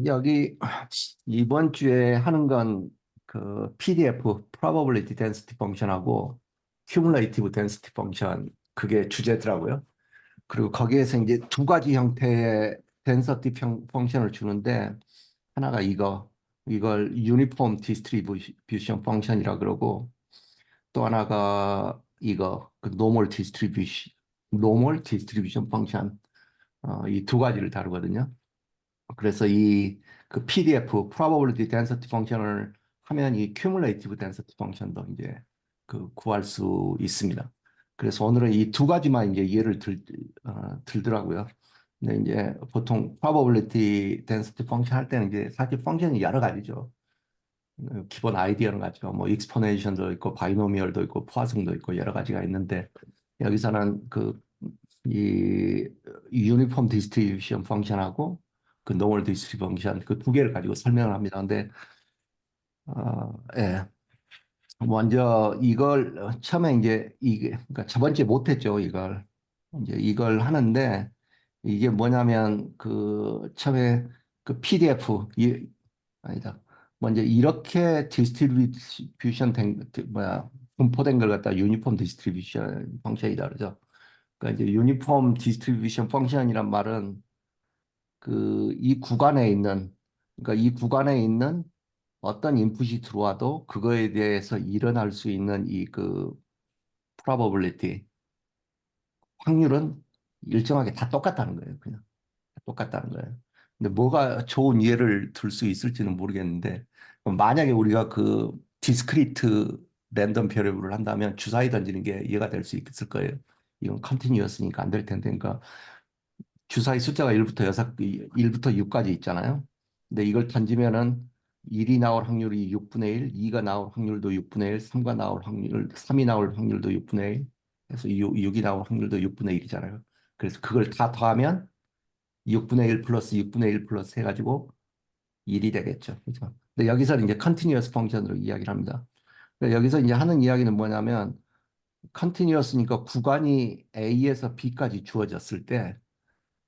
여기 이번 주에 하는 건 그 PDF Probability Density Function하고 Cumulative Density Function 그게 주제더라고요. 그리고 거기에서 이제 두 가지 형태의 density 펑션을 주는데 하나가 이걸 Uniform Distribution Function이라 그러고 또 하나가 그 Normal Distribution Function 이 두 가지를 다루거든요. 그래서 그 PDF Probability Density 펑션을 하면 이 Cumulative Density 펑션도 이제 그 구할 수 있습니다. 그래서 오늘은 이 두 가지만 이제 들더라고요. 근데 이제 보통 Probability Density 펑션 할 때는 이제 사실 펑션이 여러 가지죠. 기본 아이디어는 같죠. 뭐 익스포넨셜도 있고 바이노미얼도 있고 포화성도 있고 여러 가지가 있는데 여기서는 이 유니폼 디스트리뷰션 펑션하고 그 노멀 디스트리뷰션 펑션 그 두 개를 가지고 설명을 합니다. 근데 예. 먼저 이걸 처음에 이제 이게 그러니까 첫 번째 못했죠. 이걸 하는데 이게 뭐냐면 그 처음에 그 PDF 아니다. 먼저 이렇게 디스트리뷰션 분포된 걸 갖다 유니폼 디스트리뷰션 펑션이다 그러죠. 그러니까 이제 유니폼 디스트리뷰션 펑션이란 말은 이 구간에 있는 그러니까 이 구간에 있는 어떤 인풋이 들어와도 그거에 대해서 일어날 수 있는 probability 확률은 일정하게 다 똑같다는 거예요. 그냥 다 똑같다는 거예요. 근데 뭐가 좋은 예를 들 수 있을지는 모르겠는데 만약에 우리가 그 디스크리트 랜덤 베리어블을 한다면 주사위 던지는 게 이해가 될 수 있을 거예요. 이건 컨티뉴어스니까 안 될 텐데 그러니까 주사위 숫자가 1부터 6까지 있잖아요. 근데 이걸 던지면은 1이 나올 확률이 6분의 1, 2가 나올 확률도 6분의 1, 3이 나올 확률도 6분의 1, 그래서 6이 나올 확률도 6분의 1이잖아요. 그래서 그걸 다 더하면 6분의 1 플러스 6분의 1 플러스 해가지고 1이 되겠죠. 그죠? 근데 여기서 이제 컨티뉴어스 펑션으로 이야기를 합니다. 그러니까 여기서 이제 하는 이야기는 뭐냐면 컨티뉴어스니까 구간이 A에서 B까지 주어졌을 때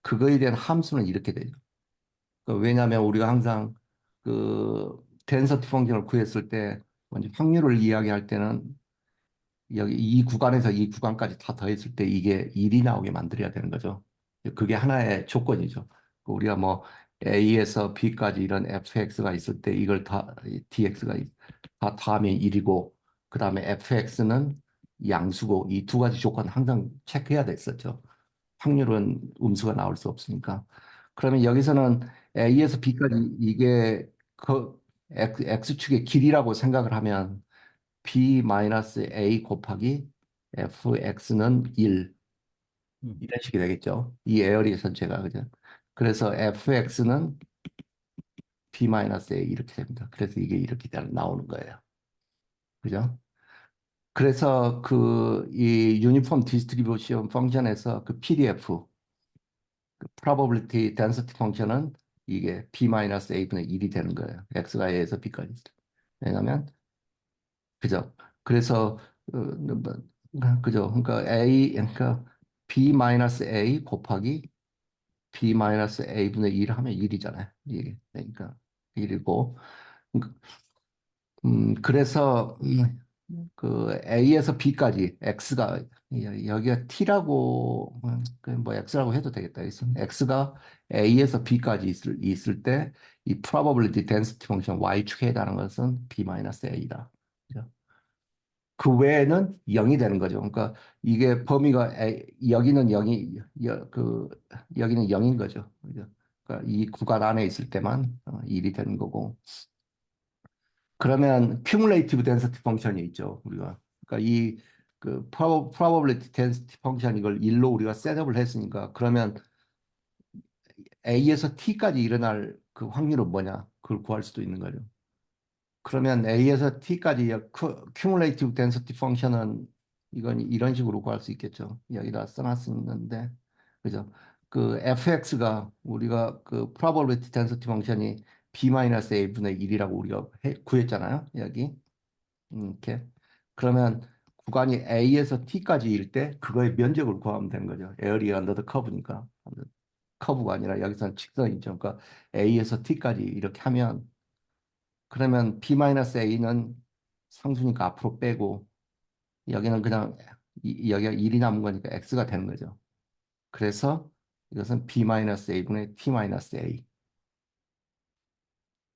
그거에 대한 함수는 이렇게 되죠. 왜냐하면 우리가 항상 density 펑션을 구했을 때 먼저 확률을 이야기할 때는 여기 이 구간에서 이 구간까지 다 더했을 때 이게 1이 나오게 만들어야 되는 거죠. 그게 하나의 조건이죠. 우리가 뭐 A에서 B까지 이런 fx가 있을 때 이걸 다 다 더하면 1이고 그 다음에 fx는 양수고 이 두 가지 조건 항상 체크해야 됐었죠. 확률은 음수가 나올 수 없으니까. 그러면 여기서는 A에서 B까지 이게 X축의 길이라고 생각을 하면 B-A 곱하기 fx는 1 이런 식이 되겠죠. 이 에어리 전체가 그죠. 그래서 fx는 B-A 이렇게 됩니다. 그래서 이게 이렇게 나오는 거예요. 그죠? 그래서 이 유니폼 디스트리뷰션 펑션에서 그 PDF probability density 펑션은 이게 B-A분의 1이 되는 거예요. X가 A에서 B까지. 왜냐면, 그죠? 그래서, 그죠? 그러니까 B-A 곱하기 B-A분의 1 하면 1이잖아요. 이게. 그러니까 1이고, 그래서, 그 A에서 B까지 X가 여기가 T라고 그뭐 X라고 해도 되겠다. X가 A에서 B까지 있을 때 이 probability density 펑션 Y축에 해당하는 것은 B-A다. 그죠? 그 외에는 0이 되는 거죠. 그러니까 이게 범위가 여기는 0이 여기는 0인 거죠. 그죠? 그러니까 이 구간 안에 있을 때만 1이 되는 거고. 그러면 cumulative density 펑션이 있죠. 우리가. 그러니까 probability density 펑션 이걸 1로 우리가 셋업을 했으니까 그러면 A에서 T까지 일어날 그 확률은 뭐냐? 그걸 구할 수도 있는 거죠. 그러면 A에서 T까지 cumulative density 펑션은 이건 이런 식으로 구할 수 있겠죠. 여기다 써놨었는데, 그죠? 그 fx가 우리가 그 probability density 펑션이 b-a분의 1이라고 우리가 구했잖아요. 여기. 이렇게. 그러면 구간이 A에서 T까지일 때 그거의 면적을 구하면 되는 거죠. 에어리어 언더 더 커브니까. 커브가 아니라 여기서는 직선이죠. 그러니까 A에서 T까지 이렇게 하면 그러면 B-A는 상수니까 앞으로 빼고 여기는 그냥 여기가 1이 남은 거니까 X가 되는 거죠. 그래서 이것은 B-A분의 T-A.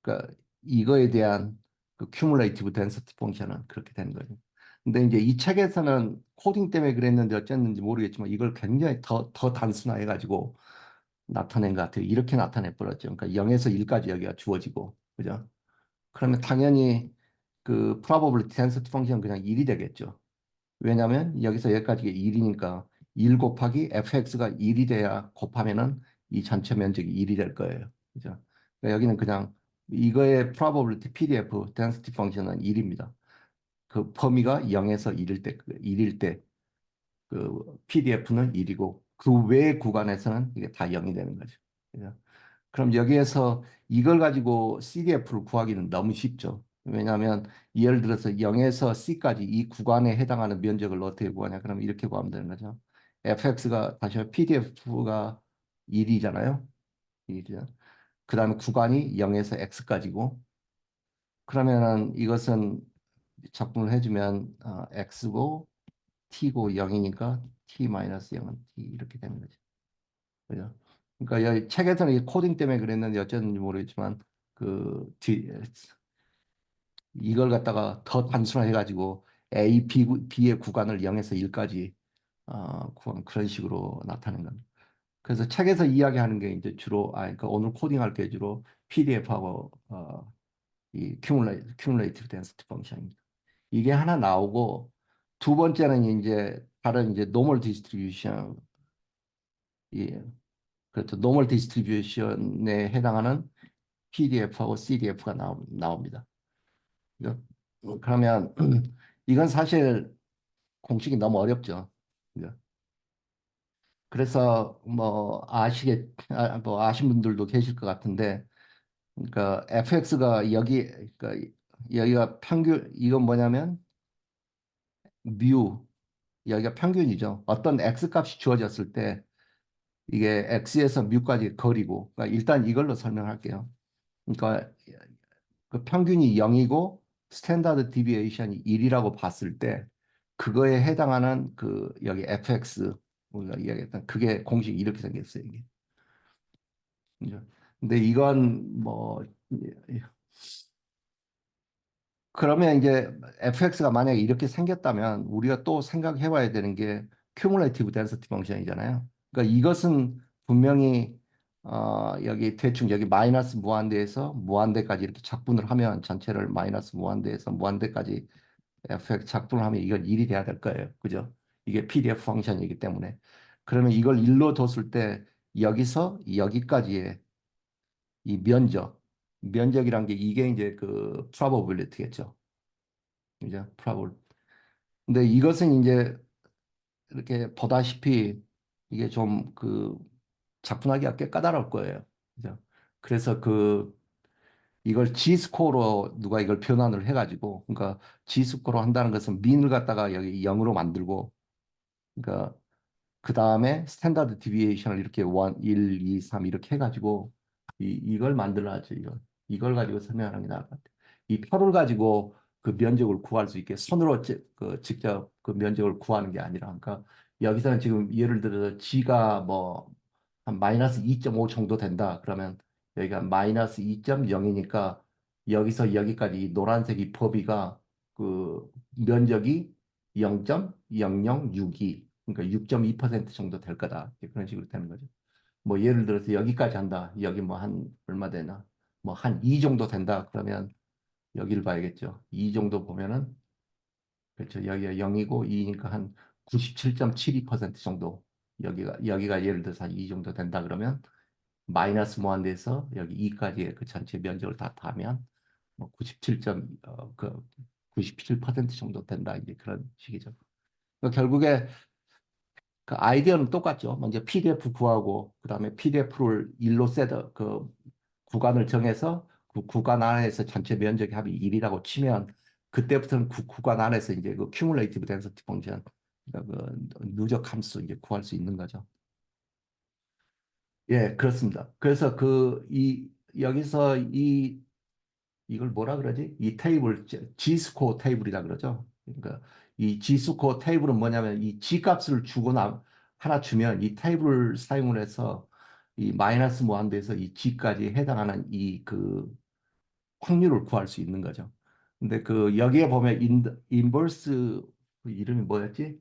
그러니까 이거에 대한 그 큐뮬레이티브 덴시티 펑션은 그렇게 되는 거죠. 근데 이제 이 책에서는 코딩 때문에 그랬는지 어쨌는지 모르겠지만 이걸 굉장히 더 단순화해가지고 나타낸 것 같아요. 이렇게 나타내 버렸죠. 그러니까 0에서 1까지 여기가 주어지고, 그죠? 그러면 당연히 그 probability density 펑션은 그냥 1이 되겠죠. 왜냐하면 여기서 여기까지 1이니까 1 곱하기 fx가 1이 돼야 곱하면은 이 전체 면적이 1이 될 거예요. 그죠? 그러니까 여기는 그냥 이거의 probability PDF density 펑션은 1입니다. 그 범위가 0에서 1일 때 그 PDF는 1이고 그 외 구간에서는 이게 다 0이 되는 거죠. 그죠? 그럼 여기에서 이걸 가지고 CDF를 구하기는 너무 쉽죠. 왜냐하면 예를 들어서 0에서 C까지 이 구간에 해당하는 면적을 어떻게 구하냐? 그럼 이렇게 구하면 되는 거죠. fx가 다시 PDF가 1이잖아요. 1이죠. 그 다음에 구간이 0에서 x까지고 그러면은 이것은 적분을 해주면 x고 t고 0이니까 t-0은 t 이렇게 되는 거죠. 그죠? 그러니까 여기 책에서는 이 코딩 때문에 그랬는지 어쨌는지 모르겠지만 이걸 갖다가 더 단순화해가지고 A, B의 구간을 0에서 1까지 구한 그런 식으로 나타낸 겁니다. 그래서 책에서 이야기하는 게 이제 주로 그러니까 오늘 코딩할 게 주로 PDF하고 이 큐뮬레이티브 덴시티 펑션입니다. 이게 하나 나오고 두 번째는 이제 다른 이제 노멀 디스트리뷰션 그렇죠. 노멀 디스트리뷰션에 해당하는 PDF하고 CDF가 나옵니다. 그죠? 그러면 이건 사실 공식이 너무 어렵죠. 그죠? 그래서 뭐 뭐 아신 분들도 계실 것 같은데, 그러니까 fx가 그러니까 여기가 평균 이건 뭐냐면 뮤 여기가 평균이죠. 어떤 x 값이 주어졌을 때 이게 x에서 뮤까지 거리고, 그러니까 일단 이걸로 설명할게요. 그러니까 그 평균이 0이고 스탠다드 디비에이션이 1이라고 봤을 때 그거에 해당하는 그 여기 fx 우리가 이야기했던 그게 공식이 이렇게 생겼어요, 이게. 그죠? 근데 이건 뭐 그러면 이제 fx가 만약에 이렇게 생겼다면 우리가 또 생각해 봐야 되는 게 큐뮬레이티브 덴시티 펑션이잖아요. 그러니까 이것은 분명히 여기 대충 여기 마이너스 무한대에서 무한대까지 이렇게 작분을 하면 전체를 마이너스 무한대에서 무한대까지 fx 작분을 하면 이건 1이 돼야 될 거예요. 그죠? 이게 PDF 펑션이기 때문에. 그러면 이걸 1로 뒀을 때 여기서 여기까지의 이 면적이란 게 이게 이제 그 probability겠죠. 이제 프라볼. 근데 이것은 이제 이렇게 보다시피 이게 좀 그 작품하기가 꽤 까다로울 거예요. 그죠? 그래서 이걸 G스코어로 누가 이걸 변환을 해가지고 그러니까 G스코어로 한다는 것은 민을 갖다가 여기 0으로 만들고 그러니까 그 다음에 스탠다드 디비에이션을 이렇게 1, 2, 3 이렇게 해가지고 이걸 만들어야죠. 이걸 가지고 설명하는 게 나을 것 같아요. 이 표를 가지고 그 면적을 구할 수 있게 손으로 직접 그 면적을 구하는 게 아니라 그러니까 여기서는 지금 예를 들어서 G가 뭐 한 마이너스 2.5 정도 된다. 그러면 여기가 마이너스 2.0이니까 여기서 여기까지 이 노란색이 범위가 그 면적이 0.0062 그러니까 6.2% 정도 될 거다. 이제 그런 식으로 되는 거죠. 뭐 예를 들어서 여기까지 한다. 여기 뭐 한 얼마 되나? 뭐 한 2 정도 된다. 그러면 여기를 봐야겠죠. 2 정도 보면은 그렇죠. 여기가 0이고 2니까 한 97.72% 정도. 여기가 예를 들어서 한 2 정도 된다 그러면 마이너스 무한대에서 여기 2까지의 그 전체 면적을 다 하면 뭐 97% 정도 된다. 이제 그런 식이죠. 그러니까 결국에 그 아이디어는 똑같죠. 먼저 PDF 구하고 그다음에 PDF를 일로 세더 그 구간을 정해서 그 구간 안에서 전체 면적의 합이 1이라고 치면 그때부터는 그 구간 안에서 이제 그 큐뮬레이티브 덴시티 펑션 그러니까 그 누적 함수 이제 구할 수 있는 거죠. 예, 그렇습니다. 그래서 여기서 이걸 뭐라 그러지? 이 테이블, G스코어 테이블이라 그러죠. 그러니까 이 G스코어 테이블은 뭐냐면 이 G값을 하나 주면 이 테이블을 사용을 해서 이 마이너스 무한대에서 이 G까지 해당하는 이 확률을 구할 수 있는 거죠. 근데 여기에 보면 인버스 그 이름이 뭐였지?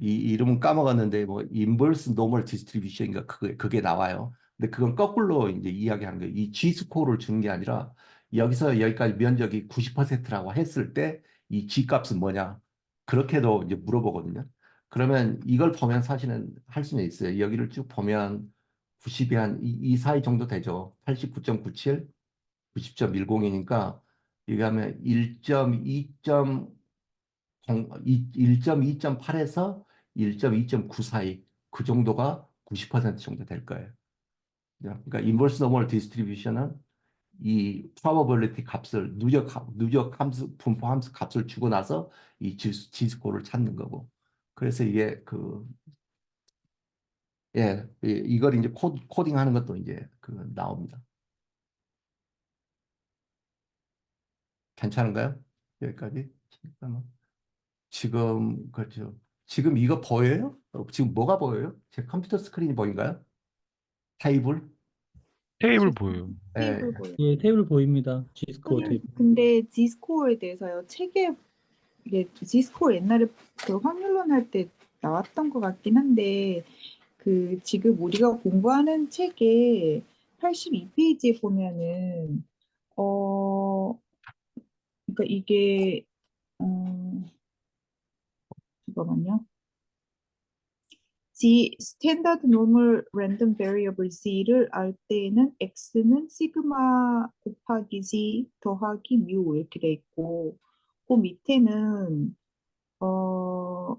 이 이름은 까먹었는데 뭐 인버스 노멀 디스트리뷰션인가 그게 나와요. 근데 그건 거꾸로 이제 이야기하는 거예요. 이 G 스코어를 주는 게 아니라 여기서 여기까지 면적이 90%라고 했을 때 이 G 값은 뭐냐? 그렇게도 이제 물어보거든요. 그러면 이걸 보면 사실은 할 수는 있어요. 여기를 쭉 보면 90이 한 이 사이 정도 되죠. 89.97, 90.10이니까 이게 하면 1.2.8에서 1.2.9 사이 그 정도가 90% 정도 될 거예요. 그러니까 인버스 노멀 디스트리뷰션은 이 probability 값을 누적 함수 분포 함수 값을 주고 나서 이 지수코를 찾는 거고. 그래서 이게 이걸 이제 코딩하는 것도 이제 나옵니다. 괜찮은가요? 여기까지? 잠깐만. 지금 그렇죠. 지금 이거 보여요? 지금 뭐가 보여요? 제 컴퓨터 스크린이 보인가요? 테이블? 테이블 지- 보여요. 예. 테이블 보여. 예, 테이블 보입니다. G스코어 선생님, 테이블. 근데 G스코어에 대해서요. 책에 이게 G스코어 옛날에 그 확률론 할 때 나왔던 것 같긴 한데 그 지금 우리가 공부하는 책에 82페이지에 보면은 어 그러니까 이게 잠깐만요. G 스탠다드 노멀 랜덤 베리어블 G를 알 때에는 X는 시그마 곱하기 G 더하기 뮤 이렇게 돼 있고 그 밑에는 어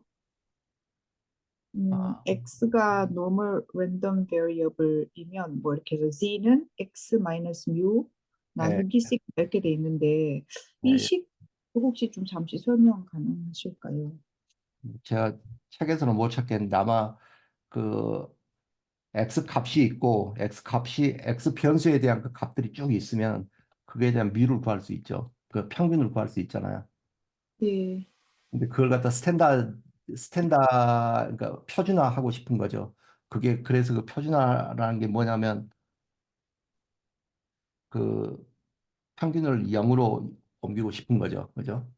아, X가 normal random variable이면 뭐 이렇게 해서 Z는 X 마이너스 뮤 예, 나누기 식 이렇게 돼 있는데 이 예. 식 혹시 좀 잠시 설명 가능하실까요? 제가 책에서는 못 찾겠는데 아마 그 X 값이 있고 X 변수에 대한 그 값들이 쭉 있으면 그거에 대한 미를 구할 수 있죠. 그 평균을 구할 수 있잖아요. 네. 근데 그걸 갖다 그러니까 표준화하고 싶은 거죠. 그래서 그 표준화라는 게 뭐냐면 그 평균을 0으로 옮기고 싶은 거죠. 그죠?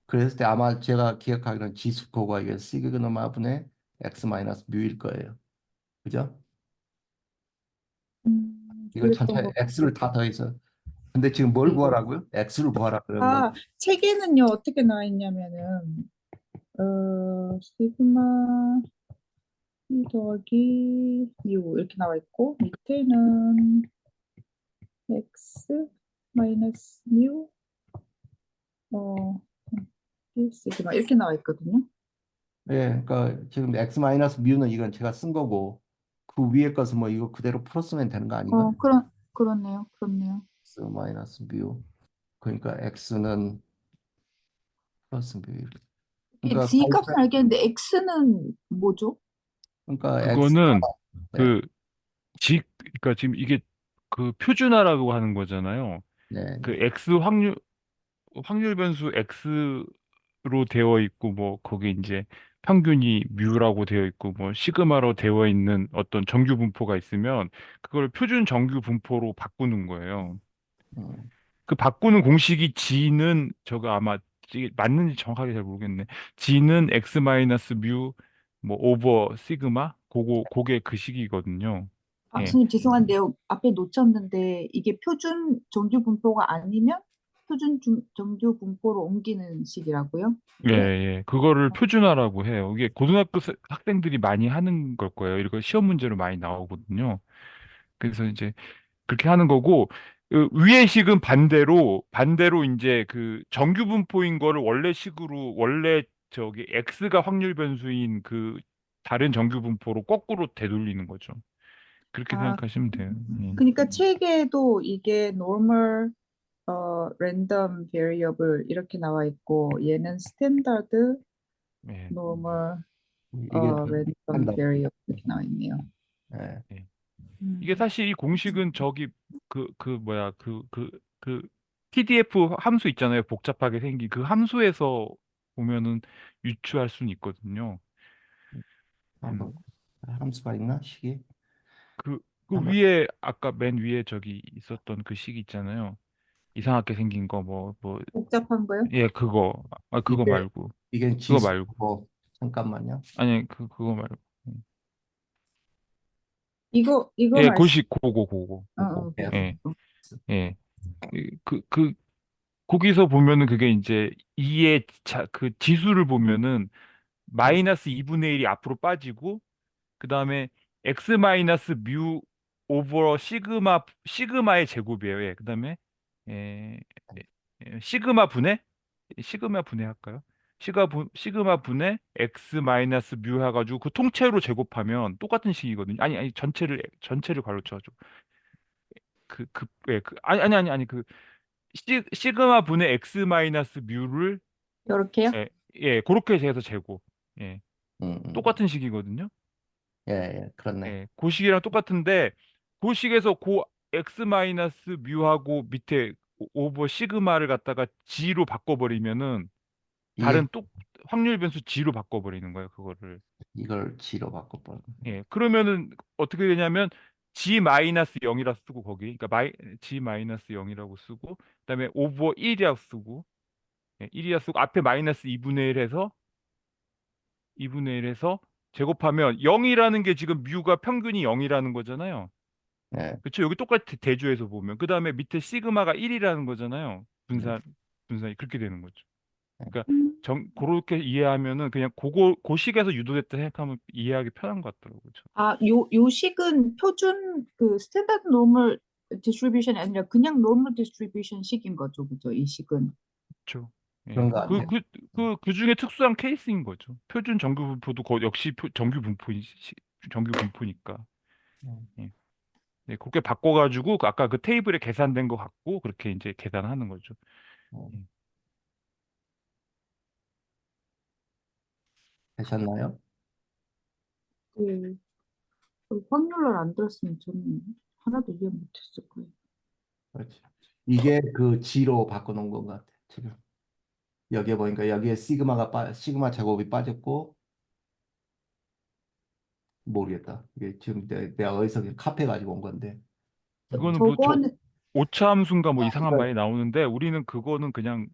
그랬을 때 아마 제가 기억하기로는 지수코가 이게 시그마분의 x 마이너스 뮤일 거예요. 그죠? 이거 그랬던 전체 것 x를 같아요. 다 더해서. 근데 지금 뭘 네. 구하라고요? x를 구하라 그런 건. 아, 책에는요 어떻게 나와 있냐면은 시그마 E 더하기 U 이렇게 나와 있고 밑에는 X 마이너스 뮤 어, 시그마 이렇게 나와 있거든요. 예, 그러니까 지금 x 마이너스 뮤는 이건 제가 쓴 거고 그 위에 것은 뭐 이거 그대로 풀었으면 되는 거 아닌가? 그렇네요. 그렇네요. x 마이너스 뮤. 그러니까 x는 플러스 뮤. 이게 그러니까 Z 값은 알겠는데 X는 뭐죠? x가 그거는 네, 그 그러니까 지금 이게 그 표준화라고 하는 거잖아요. 네, 그 네. X 확률 변수 X로 되어 있고 뭐 거기 이제 평균이 뮤라고 되어 있고 뭐 시그마로 되어 있는 어떤 정규 분포가 있으면 그걸 표준 정규 분포로 바꾸는 거예요. 음, 그 바꾸는 공식이 G는 저거 아마 이게 맞는지 정확하게 잘 모르겠네. G는 X 마이너스 뮤 뭐 오버 시그마 그게 그 식이거든요. 아, 예. 선생님 죄송한데요. 앞에 놓쳤는데 이게 표준 정규 분포가 아니면 정규 분포로 옮기는 식이라고요? 예, 이게? 예. 그거를 표준화라고 해요. 이게 고등학교 학생들이 많이 하는 걸 거예요. 이거 시험 문제로 많이 나오거든요. 그래서 이제 그렇게 하는 거고, 그 위의 식은 반대로 이제 그 정규 분포인 거를 원래 식으로, 원래 저기 X가 확률 변수인 그 다른 정규 분포로 거꾸로 되돌리는 거죠. 그렇게 아, 생각하시면 돼요. 예. 그러니까 책에도 이게 normal random variable 이렇게 나와 있고 얘는 standard 예. normal 이게 좀 random 한다. variable 이렇게 나와 있네요. 예. 예. 이게 사실 이 공식은 저기 그 뭐야 그 PDF 함수 있잖아요. 복잡하게 생긴 그 함수에서 보면은 유추할 수는 있거든요. 한번 음. 함수가 있나? 식이? 그 한번 위에 아까 맨 위에 저기 있었던 그 식 있잖아요. 이상하게 생긴 거 복잡한 거요? 예, 그거. 아, 그거 이게 말고. 이게 그거 말고. 지수고 잠깐만요. 아니, 그거 말고. 이거 예, 말씀, 고식, 그거. 예, 예, 예. 그, 거기서 보면은 그게 이제 그 지수를 보면은 마이너스 2분의 1이 앞으로 빠지고, 그 다음에 x 마이너스 뮤 오버 시그마의 제곱이에요. 예, 그 다음에, 예, 시그마 분해 할까요? 시그마 분해 x 마이너스 뮤 해가지고 그 통째로 제곱하면 똑같은 식이거든요. 아니 전체를 가로쳐가지고 아니 시그마 분의 x 마이너스 뮤를 이렇게요? 그렇게 해서 제곱. 예, 음, 음. 똑같은 식이거든요. 예, 예, 그렇네. 예, 그 식이랑 똑같은데 그 식에서 그 x 마이너스 뮤하고 밑에 오버 시그마를 갖다가 g로 바꿔버리면은 이게 다른 확률 변수 g로 바꿔버리는 거예요, 그거를. 이걸 G로 바꿔버려. 예, 그러면은 어떻게 되냐면 g 마이너스 0이라 쓰고 거기, 그러니까 g 마이너스 0이라고 쓰고, 그다음에 오버 1이라고 쓰고, 1이라 쓰고 앞에 마이너스 2분의 1해서 제곱하면 0이라는 게 지금 뮤가 평균이 0이라는 거잖아요. 예, 그렇죠? 여기 똑같이 대조해서 보면 그 다음에 밑에 시그마가 1이라는 거잖아요. 네, 분산이 그렇게 되는 거죠. 예. 그러니까 그렇게 이해하면은 그냥 그 식에서 유도됐다 생각하면 이해하기 편한 것 같더라고요. 요 식은 표준 그 스탠다드 노멀 디스트리뷰션이 아니라 그냥 노멀 디스트리뷰션 식인 거죠, 그죠? 이 식은. 그렇죠. 그런 예. 거 같아요. 그 중에 특수한 케이스인 거죠. 표준 정규 분포도 역시 정규 분포니까. 음, 예. 네, 그렇게 바꿔가지고 아까 그 테이블에 계산된 거 갖고 그렇게 이제 계산하는 거죠. 예. 음. 되셨나요? 그, 그 확률을 안 들었으면 저는 하나도 이해 못했을 거예요. 그렇지. 이게 그 G로 바꿔놓은 것 같아. 지금 여기에 보니까 여기에 시그마 제곱이 빠졌고 모르겠다. 이게 지금 내가 어디서 그냥 카페 가지고 온 건데. 이거는 뭐 저거는 오차 함수인가 뭐 이상한 이걸 말이 나오는데 우리는 그거는 그냥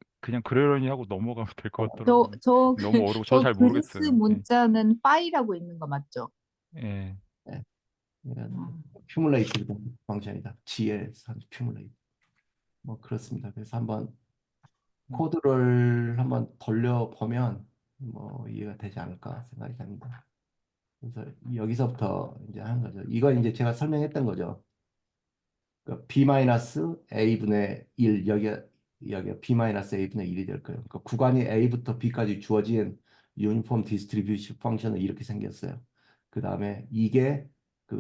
그러려니 하고 넘어가면 될 것 저, 같더라고요. 저, 너무 어려워. 저 저 잘 그리스 모르겠어요. 예. 문자는 파이라고 있는 거 맞죠? 예. 예, 이건 아, 큐뮬레이티브 펑션이다. G의 큐뮬레이트. 뭐 그렇습니다. 그래서 한번 음. 코드를 한번 돌려보면 뭐 이해가 되지 않을까 생각이 됩니다. 그래서 여기서부터 이제 하는 거죠. 이건 이제 제가 설명했던 거죠. 그러니까 B-A분의 1, 여기 B-A분의 1이 될 거예요. 그러니까 구간이 A부터 B까지 주어진 유니폼 디스트리뷰션 펑션은 이렇게 생겼어요. 그 다음에 이게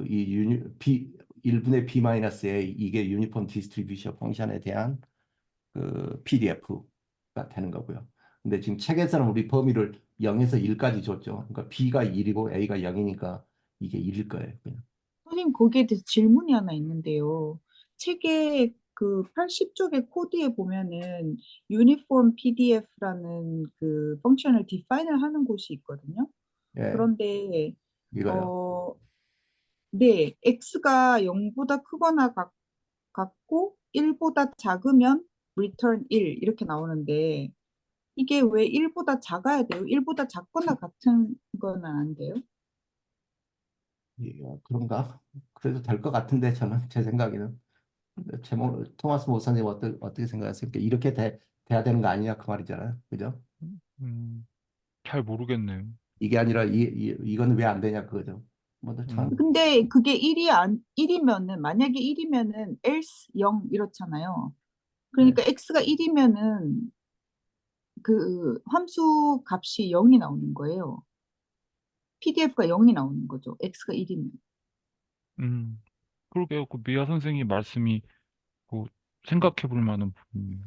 이 B 1분의 B-A 이게 유니폼 디스트리뷰션 펑션에 대한 그 PDF가 되는 거고요. 근데 지금 책에서는 우리 범위를 0에서 1까지 줬죠. 그러니까 B가 1이고 A가 0이니까 이게 1일 거예요. 그냥. 선생님, 거기에 대해서 질문이 하나 있는데요. 책의 그 80쪽의 코드에 보면은 유니폼 PDF라는 그 펑션을 디파인을 하는 곳이 있거든요. 예, 그런데 이거요. 어, 네, x가 0보다 크거나 같고 1보다 작으면 return 1 이렇게 나오는데 이게 왜 1보다 작아야 돼요? 1보다 작거나 같은 거는 안 돼요? 그런가? 그래도 될 것 같은데 저는 제 생각에는 토마스 모 선생님 어떻게 생각하세요? 그러니까 이렇게 돼야 되는 거 아니냐 그 말이잖아요. 그죠? 음, 잘 모르겠네요. 이게 아니라 이건 왜 안 되냐 그거죠. 뭐전 음, 근데 그게 1이면은 만약에 1이면은 else 0 이렇잖아요. 네. 그러니까 x가 1이면은 그 함수 값이 0이 나오는 거예요. PDF가 0이 나오는 거죠. x가 1이면. 그러게요. 그 미아 선생님 말씀이 그 생각해 볼 만한 부분이네요.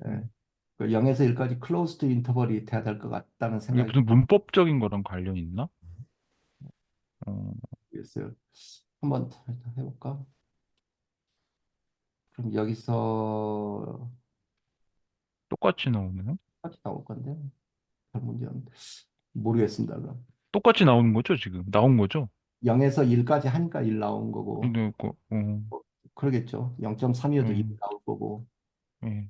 예. 음. 그 0에서 1까지 클로즈드 인터벌이 돼야 될 것 같다는 이게 생각이 무슨 문법적인 거랑 관련이 있나? 어, 들었어요. 한번 해볼까? 그럼 여기서 똑같이 나오네요. 똑같이 나올 건데 별 문제 없는데 모르겠습니다. 그럼 똑같이 나오는 거죠, 지금? 나온 거죠? 0에서 1까지 하니까 1 나온 거고 근데 뭐, 그러겠죠. 0.3이어도 1 예, 나올 거고 예.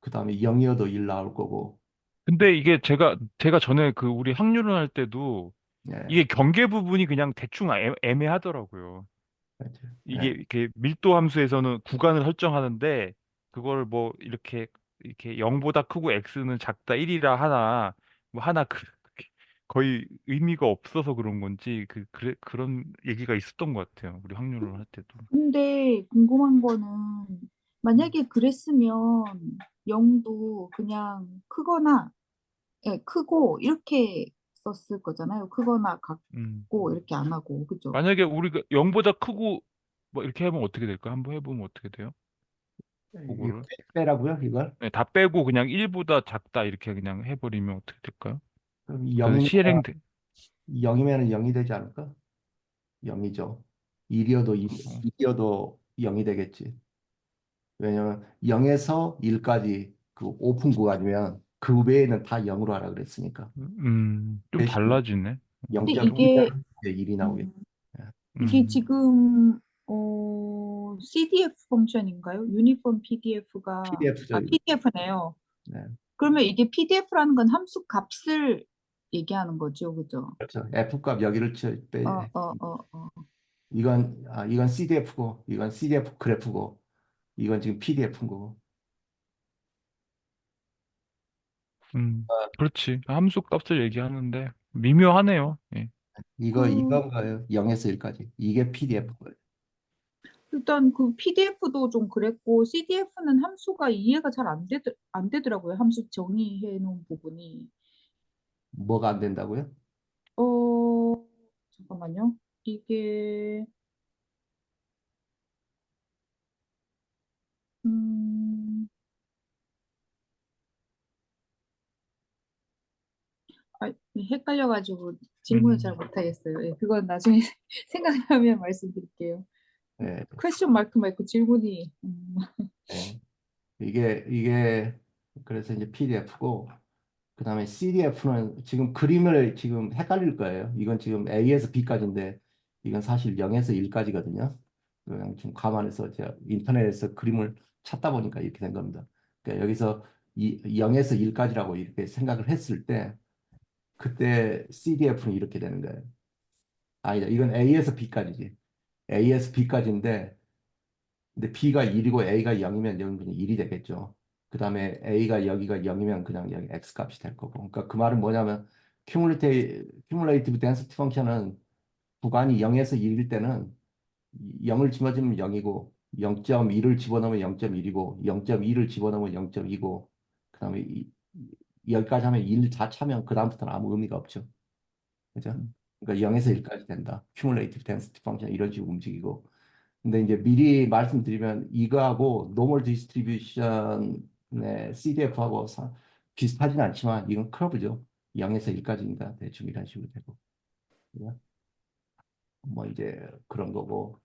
그 다음에 0이어도 1 나올 거고 근데 이게 제가 전에 그 우리 확률을 할 때도 예, 이게 경계 부분이 그냥 대충 애매하더라고요. 그렇죠. 이게 예. 이렇게 밀도 함수에서는 구간을 설정하는데 그걸 뭐 이렇게 0보다 크고 x는 작다 1이라 하나 뭐 하나 거의 의미가 없어서 그런 건지 그런 얘기가 있었던 것 같아요. 우리 확률을 할 때도. 근데 궁금한 거는 음, 만약에 그랬으면 0도 그냥 크거나 예, 크고 이렇게 썼을 거잖아요. 크거나 음. 같고 이렇게 안 하고 그죠? 만약에 우리가 0보다 크고 뭐 이렇게 하면 어떻게 될까? 한번 해보면 어떻게 돼요? 이거 그거를. 빼라고요, 이걸? 네, 다 빼고 그냥 1보다 작다 이렇게 그냥 해버리면 어떻게 될까요? 그럼 그 0이면 실행돼. 0이면 0이 되지 않을까? 0이죠. 1이어도 어, 2이어도 0이 되겠지. 왜냐면 0에서 1까지 그 오픈 구간이면 그 외에는 다 0으로 하라 그랬으니까. 좀 대신 달라지네. 근데 0.1이면 이게 이제 1이 나오겠지. 음, 예. 이게 음, 지금 CDF 펑션인가요? 유니폼 PDF가 PDF죠, 이거. PDF네요. 네. 그러면 이게 PDF라는 건 함수 값을 얘기하는 거죠, 그죠? 그렇죠. F값 여기를 빼. 어. 이건 CDF고, 이건 CDF 그래프고, 이건 지금 PDF인 거고. 그렇지. 함수 값을 얘기하는데 미묘하네요. 예. 그 이건 거예요. 0에서 1까지. 이게 음, PDF고요. 일단 그 PDF도 좀 그랬고 CDF는 함수가 이해가 잘 안 되더라고요. 함수 정의해 놓은 부분이. 뭐가 안 된다고요? 잠깐만요. 이게 음, 헷갈려가지고 질문을 잘 음, 못하겠어요. 예, 그건 나중에 생각나면 말씀드릴게요. 네, 퀘스천 마크만 있고 질문이 네. 이게 그래서 이제 PDF고, 그 다음에 CDF는 지금 그림을 지금 헷갈릴 거예요. 이건 지금 A에서 B까지인데, 이건 사실 0에서 1까지거든요. 그냥 좀 감안해서 제가 인터넷에서 그림을 찾다 보니까 이렇게 된 겁니다. 그러니까 여기서 0에서 1까지라고 이렇게 생각을 했을 때, 그때 CDF는 이렇게 되는 거예요. 아니다, 이건 A에서 B까지지. A에서 B까지인데, 근데 B가 1이고 A가 0이면 여기는 그냥 1이 되겠죠. 그 다음에 A가 여기가 0이면 그냥 여기 X 값이 될 거고. 그러니까 그 말은 뭐냐면, 큐뮬레이티브 덴시티 펑션은 구간이 0에서 1일 때는 0을 집어넣으면 0이고, 0.1을 집어넣으면 0.1이고, 0.2를 집어넣으면 0.2고, 그 다음에 여기까지 하면 1 다 차면 그다음부터는 아무 의미가 없죠. 그죠? 음, 그러니까 0에서 1까지 된다. 큐뮬레이티브 덴시티 펑션 이런 식으로 움직이고. 근데 이제 미리 말씀드리면 이거하고 노멀 디스트리뷰션의 CDF하고 비슷하진 않지만 이건 커브죠. 0에서 1까지입니다. 대충 이런 식으로 되고. 그죠? 뭐 이제 그런 거고.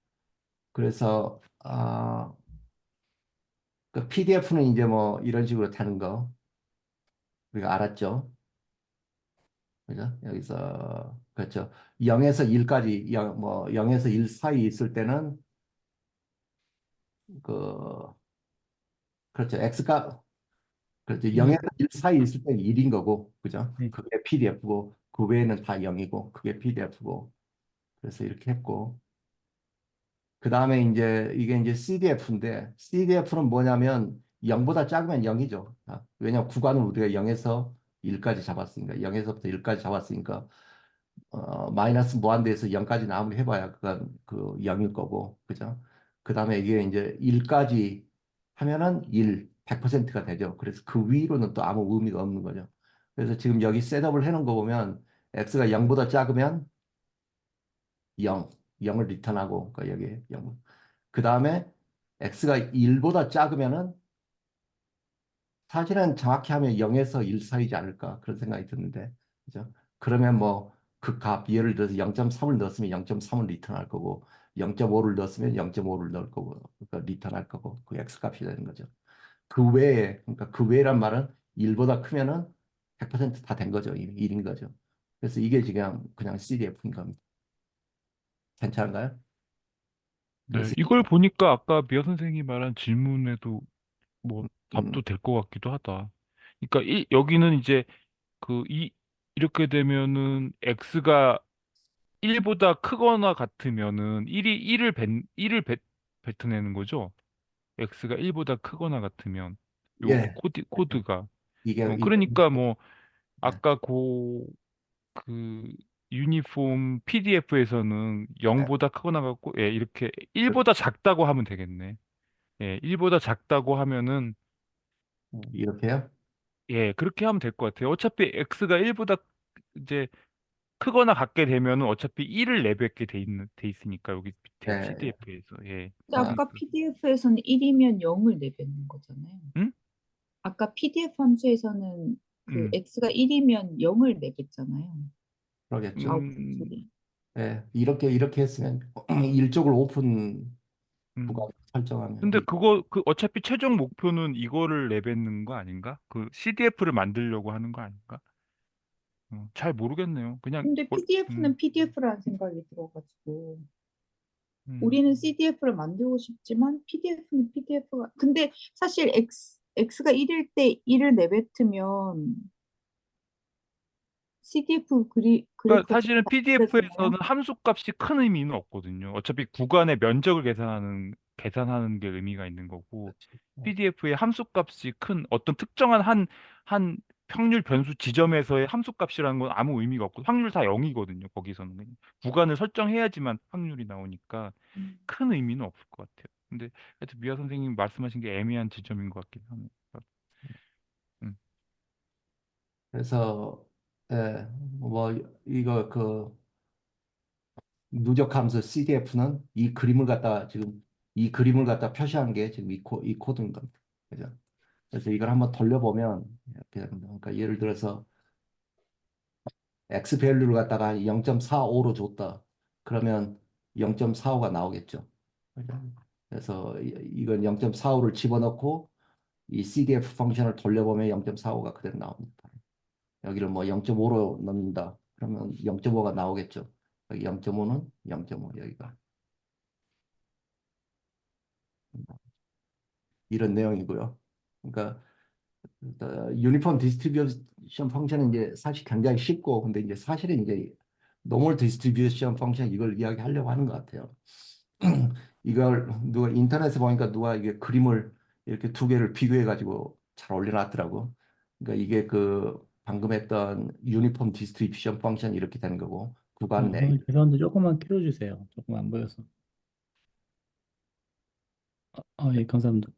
그래서 그 PDF는 이제 뭐 이런 식으로 타는 거 우리가 알았죠. 그죠? 여기서 그렇죠. 0에서 1까지 뭐 0에서 1 사이 있을 때는 그 그렇죠. X가 그렇죠. 예, 0에서 1 사이 있을 때는 1인 거고, 그죠? 예. 그게 PDF고, 그 외에는 다 0이고, 그게 PDF고. 그래서 이렇게 했고. 그 다음에 이게 이제 CDF인데, CDF는 뭐냐면 0보다 작으면 0이죠. 왜냐면 구간을 우리가 0에서 1까지 잡았으니까, 0에서부터 1까지 잡았으니까, 마이너스 무한대에서 0까지 아무리 해봐야 그건 그 0일 거고, 그죠? 그 다음에 이게 이제 1까지 하면은 100%가 되죠. 그래서 그 위로는 또 아무 의미가 없는 거죠. 그래서 지금 여기 셋업을 해놓은 거 보면 x가 0보다 작으면 0, 0을 리턴하고, 그러니까 여기 0. 그 다음에 x가 1보다 작으면은 사실은 정확히 하면 0에서 1 사이지 않을까 그런 생각이 드는데, 그죠? 그러면 뭐 그 값, 예를 들어서 0.3을 넣었으면 0.3을 리턴할 거고, 0.5를 넣었으면 0.5를 넣을 거고, 그러니까 리턴할 거고, 그 x 값이 되는 거죠. 그 외에, 그러니까 그 외란 말은 1보다 크면은 100%다 된 거죠. 1인 거죠. 그래서 이게 지금 그냥 CDF인 겁니다. 괜찮은가요? 네, 그래서 이걸 보니까 아까 미아 선생님이 말한 질문에도 뭐 답도 음, 될 것 같기도 하다. 그러니까 여기는 이제 이렇게 되면은 x가 1보다 크거나 같으면은 1을 뱉어내는 거죠. x가 1보다 크거나 같으면 요 예, 코드가 이게 그러니까 뭐 네, 아까 그 유니폼 PDF에서는 네. 0보다 크거나 같고 예, 이렇게 그, 1보다 작다고 하면 되겠네. 예, 1보다 작다고 하면은 이렇게요? 예, 그렇게 하면 될 것 같아요. 어차피 x가 1보다 이제 크거나 같게 되면은 어차피 1을 내뱉게 돼 있으니까 여기 밑에 네. 예. PDF에서 예. 근데 아, 아까 PDF에서는 1이면 0을 내뱉는 거잖아요. 응? 아까 PDF 함수에서는 그 음. x가 1이면 0을 내뱉잖아요. 그러겠죠. 아웃풋 음. 소리. 예, 이렇게 했으면 일족을 오픈 음. 구간 설정하면 근데 그거 어차피 최종 목표는 이거를 내뱉는 거 아닌가? 그 CDF를 만들려고 하는 거 아닌가? 잘 모르겠네요. 그냥 근데 음. PDF는 PDF라는 생각이 들어가지고 음. 우리는 CDF를 만들고 싶지만 PDF는 PDF가 근데 사실 X가 1일 때 1을 내뱉으면 CDF 그러니까 그래프 잘 사실은 만들어지나요? PDF에서는 함수 값이 큰 의미는 없거든요. 어차피 구간의 면적을 계산하는 게 의미가 있는 거고, PDF의 함수 값이 큰 어떤 특정한 한 평률 변수 지점에서의 함수 값이라는 건 아무 의미가 없고, 확률 다 0이거든요. 거기서는 그냥. 구간을 설정해야지만 확률이 나오니까 음. 큰 의미는 없을 것 같아요. 근데 하여튼 미아 선생님 말씀하신 게 애매한 지점인 것 같긴 하네요. 음. 그래서 예, 뭐 이거 누적 함수 CDF는 이 그림을 갖다 표시한 게 지금 이 코드인 겁니다. 그죠? 그래서 이걸 한번 돌려보면 이렇게 됩니다. 그러니까 예를 들어서 x 밸류를 갖다가 0.45로 줬다. 그러면 0.45가 나오겠죠. 그죠? 그래서 이건 0.45를 집어넣고 이 CDF 펑션을 돌려보면 0.45가 그대로 나옵니다. 여기를 뭐 0.5로 넣는다. 그러면 0.5가 나오겠죠. 여기 0.5는 0.5 여기가 이런 내용이고요. 그러니까 유니폼 디스트리뷰션 펑션은 이제 사실 굉장히 쉽고 근데 이제 사실은 이제 노멀 디스트리뷰션 펑션 이걸 이야기하려고 하는 것 같아요. 이걸 누가 인터넷에 보니까 누가 이게 그림을 이렇게 두 개를 비교해 가지고 잘 올려놨더라고. 그러니까 이게 그 방금 했던 유니폼 디스트리뷰션 펑션 이렇게 되는 거고 구간 내 죄송한데 조금만 키워주세요. 조금 안 보여서. 예, 감사합니다.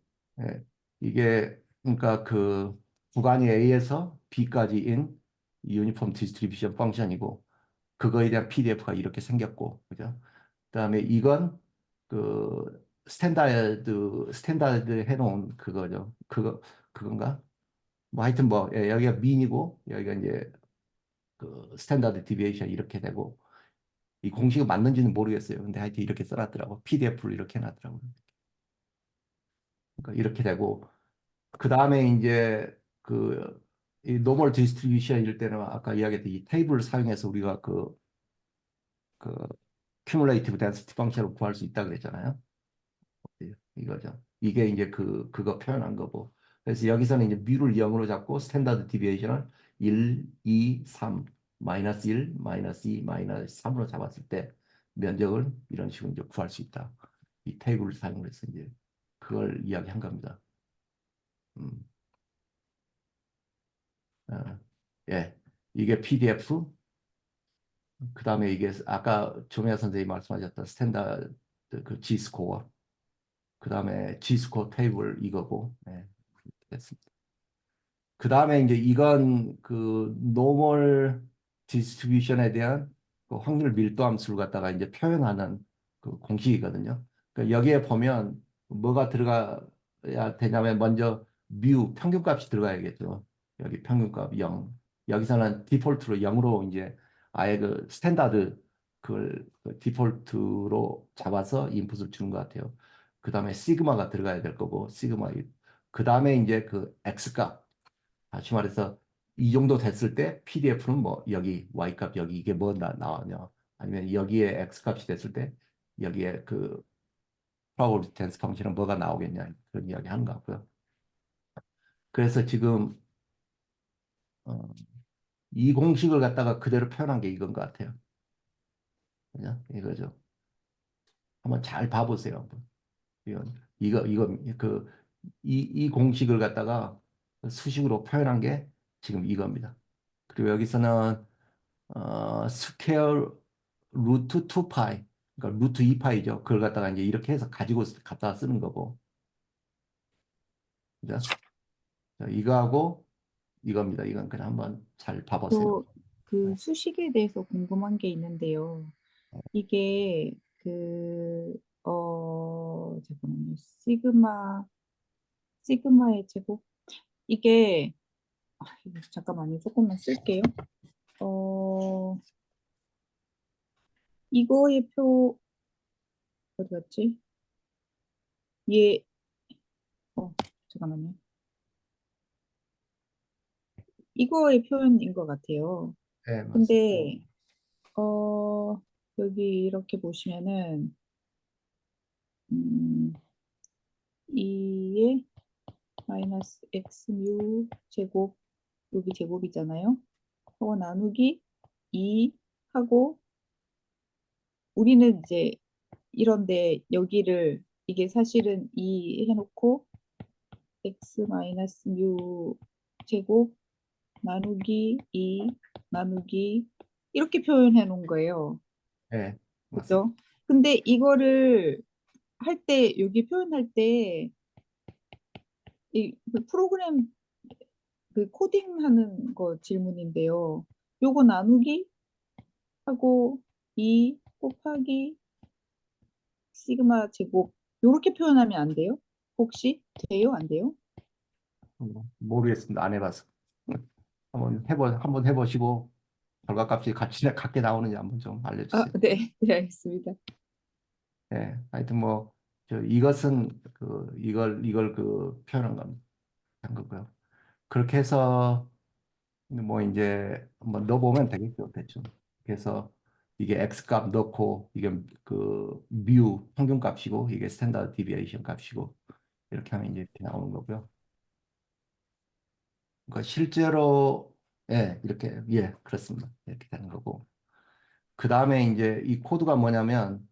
예, 이게 그러니까 그 구간이 A에서 B까지인 유니폼 디스트리뷰션 펑션이고 그거에 대한 PDF가 이렇게 생겼고 그죠? 그다음에 이건 그 스탠다드 해놓은 그거죠. 그건가? 뭐 하여튼 뭐 예, 여기가 민이고 여기가 이제 그 스탠다드 디비에이션 이렇게 되고 이 공식이 맞는지는 모르겠어요. 근데 하여튼 이렇게 써놨더라고. PDF로 이렇게 해놨더라고요. 그러니까 이렇게 되고 그 다음에 이제 이 노멀 디스트리뷰션일 때는 아까 이야기했던 이 테이블을 사용해서 우리가 그 큐뮬레이티브 덴시티 펑션을 구할 수 있다 그랬잖아요. 예, 이거죠. 이게 이제 그거 표현한 거고. 그래서 여기서는 이제 뮤를 0으로 잡고 스탠다드 디비에이션을 1, 2, 3, 마이너스 1, 마이너스 2, 마이너스 3으로 잡았을 때 면적을 이런 식으로 이제 구할 수 있다. 이 테이블을 사용해서 이제 그걸 이야기한 겁니다. 음, 어, 예, 이게 PDF. 그 다음에 이게 아까 조미아 선생님이 말씀하셨던 스탠다드 그 G 스코어. 그 다음에 G 스코어 테이블 이거고. 네, 됐습니다. 그 다음에 이제 이건 그 노멀 디스트리뷰션에 대한 그 확률 밀도 함수를 갖다가 이제 표현하는 그 공식이거든요. 그러니까 여기에 보면 뭐가 들어가야 되냐면 먼저 뮤 평균값이 들어가야겠죠. 여기 평균값 0. 여기서는 디폴트로 0으로 이제 아예 그 스탠다드 그걸 그 디폴트로 잡아서 인풋을 주는 것 같아요. 그 다음에 시그마가 들어가야 될 거고, 그 다음에 이제 그 X 값, 다시 말해서 이 정도 됐을 때 PDF는 뭐 여기 Y 값 여기 이게 뭐 나오냐, 아니면 여기에 X 값이 됐을 때 여기에 그 probability density 펑션은 뭐가 나오겠냐, 그런 이야기 하는 것 같고요. 그래서 지금 어, 이 공식을 갖다가 그대로 표현한 게 이건 것 같아요. 그죠? 이거죠. 한번 잘 봐보세요. 한번. 이거 이 공식을 갖다가 수식으로 표현한 게 지금 이겁니다. 그리고 여기서는 스퀘어 루트 2파이, 그러니까 루트 2파이죠. 그걸 갖다가 이제 이렇게 해서 가지고 갖다 쓰는 거고, 그죠? 자, 이거하고 이겁니다. 이건 그냥 한번 잘 봐보세요. 저 그 수식에 대해서 궁금한 게 있는데요. 이게 잠깐만요. 시그마의 제곱. 이게, 이거 잠깐만요. 조금만 쓸게요. 어, 이거의 표, 어디 갔지? 얘, 잠깐만요. 이거의 표현인 것 같아요. 네, 맞습니다. 근데, 어, 여기 이렇게 보시면은, 2의 마이너스 x 뮤 제곱, 여기 제곱이잖아요. 하고 나누기 2 하고, 우리는 이제 이런데 여기를, 이게 사실은 2 해놓고 x 마이너스 뮤 제곱 나누기 2 나누기 이렇게 표현해 놓은 거예요. 네, 맞습니다. 그죠? 근데 이거를 할 때, 여기 표현할 때, 그 프로그램 그 코딩하는 거 질문인데요. 요거 나누기 하고 2 곱하기 시그마 제곱 요렇게 표현하면 안 돼요? 혹시 돼요? 안 돼요? 모르겠습니다. 안 해봐서. 한번 해보시고 결과값이 같게 나오는지 한번 좀 아, 알려주세요. 네, 네, 알겠습니다. 예, 하여튼 뭐, 이것은 이걸 표현한 겁니다. 한 거고요. 그렇게 해서 뭐 이제 한번 넣어보면 되겠죠, 대충. 그래서 이게 x 값 넣고 이게 뮤 평균 값이고 이게 스탠다드 디비에이션 값이고 이렇게 하면 이제 이렇게 나오는 거고요. 그러니까 실제로 이렇게 그렇습니다. 이렇게 되는 거고. 그 다음에 이제 이 코드가 뭐냐면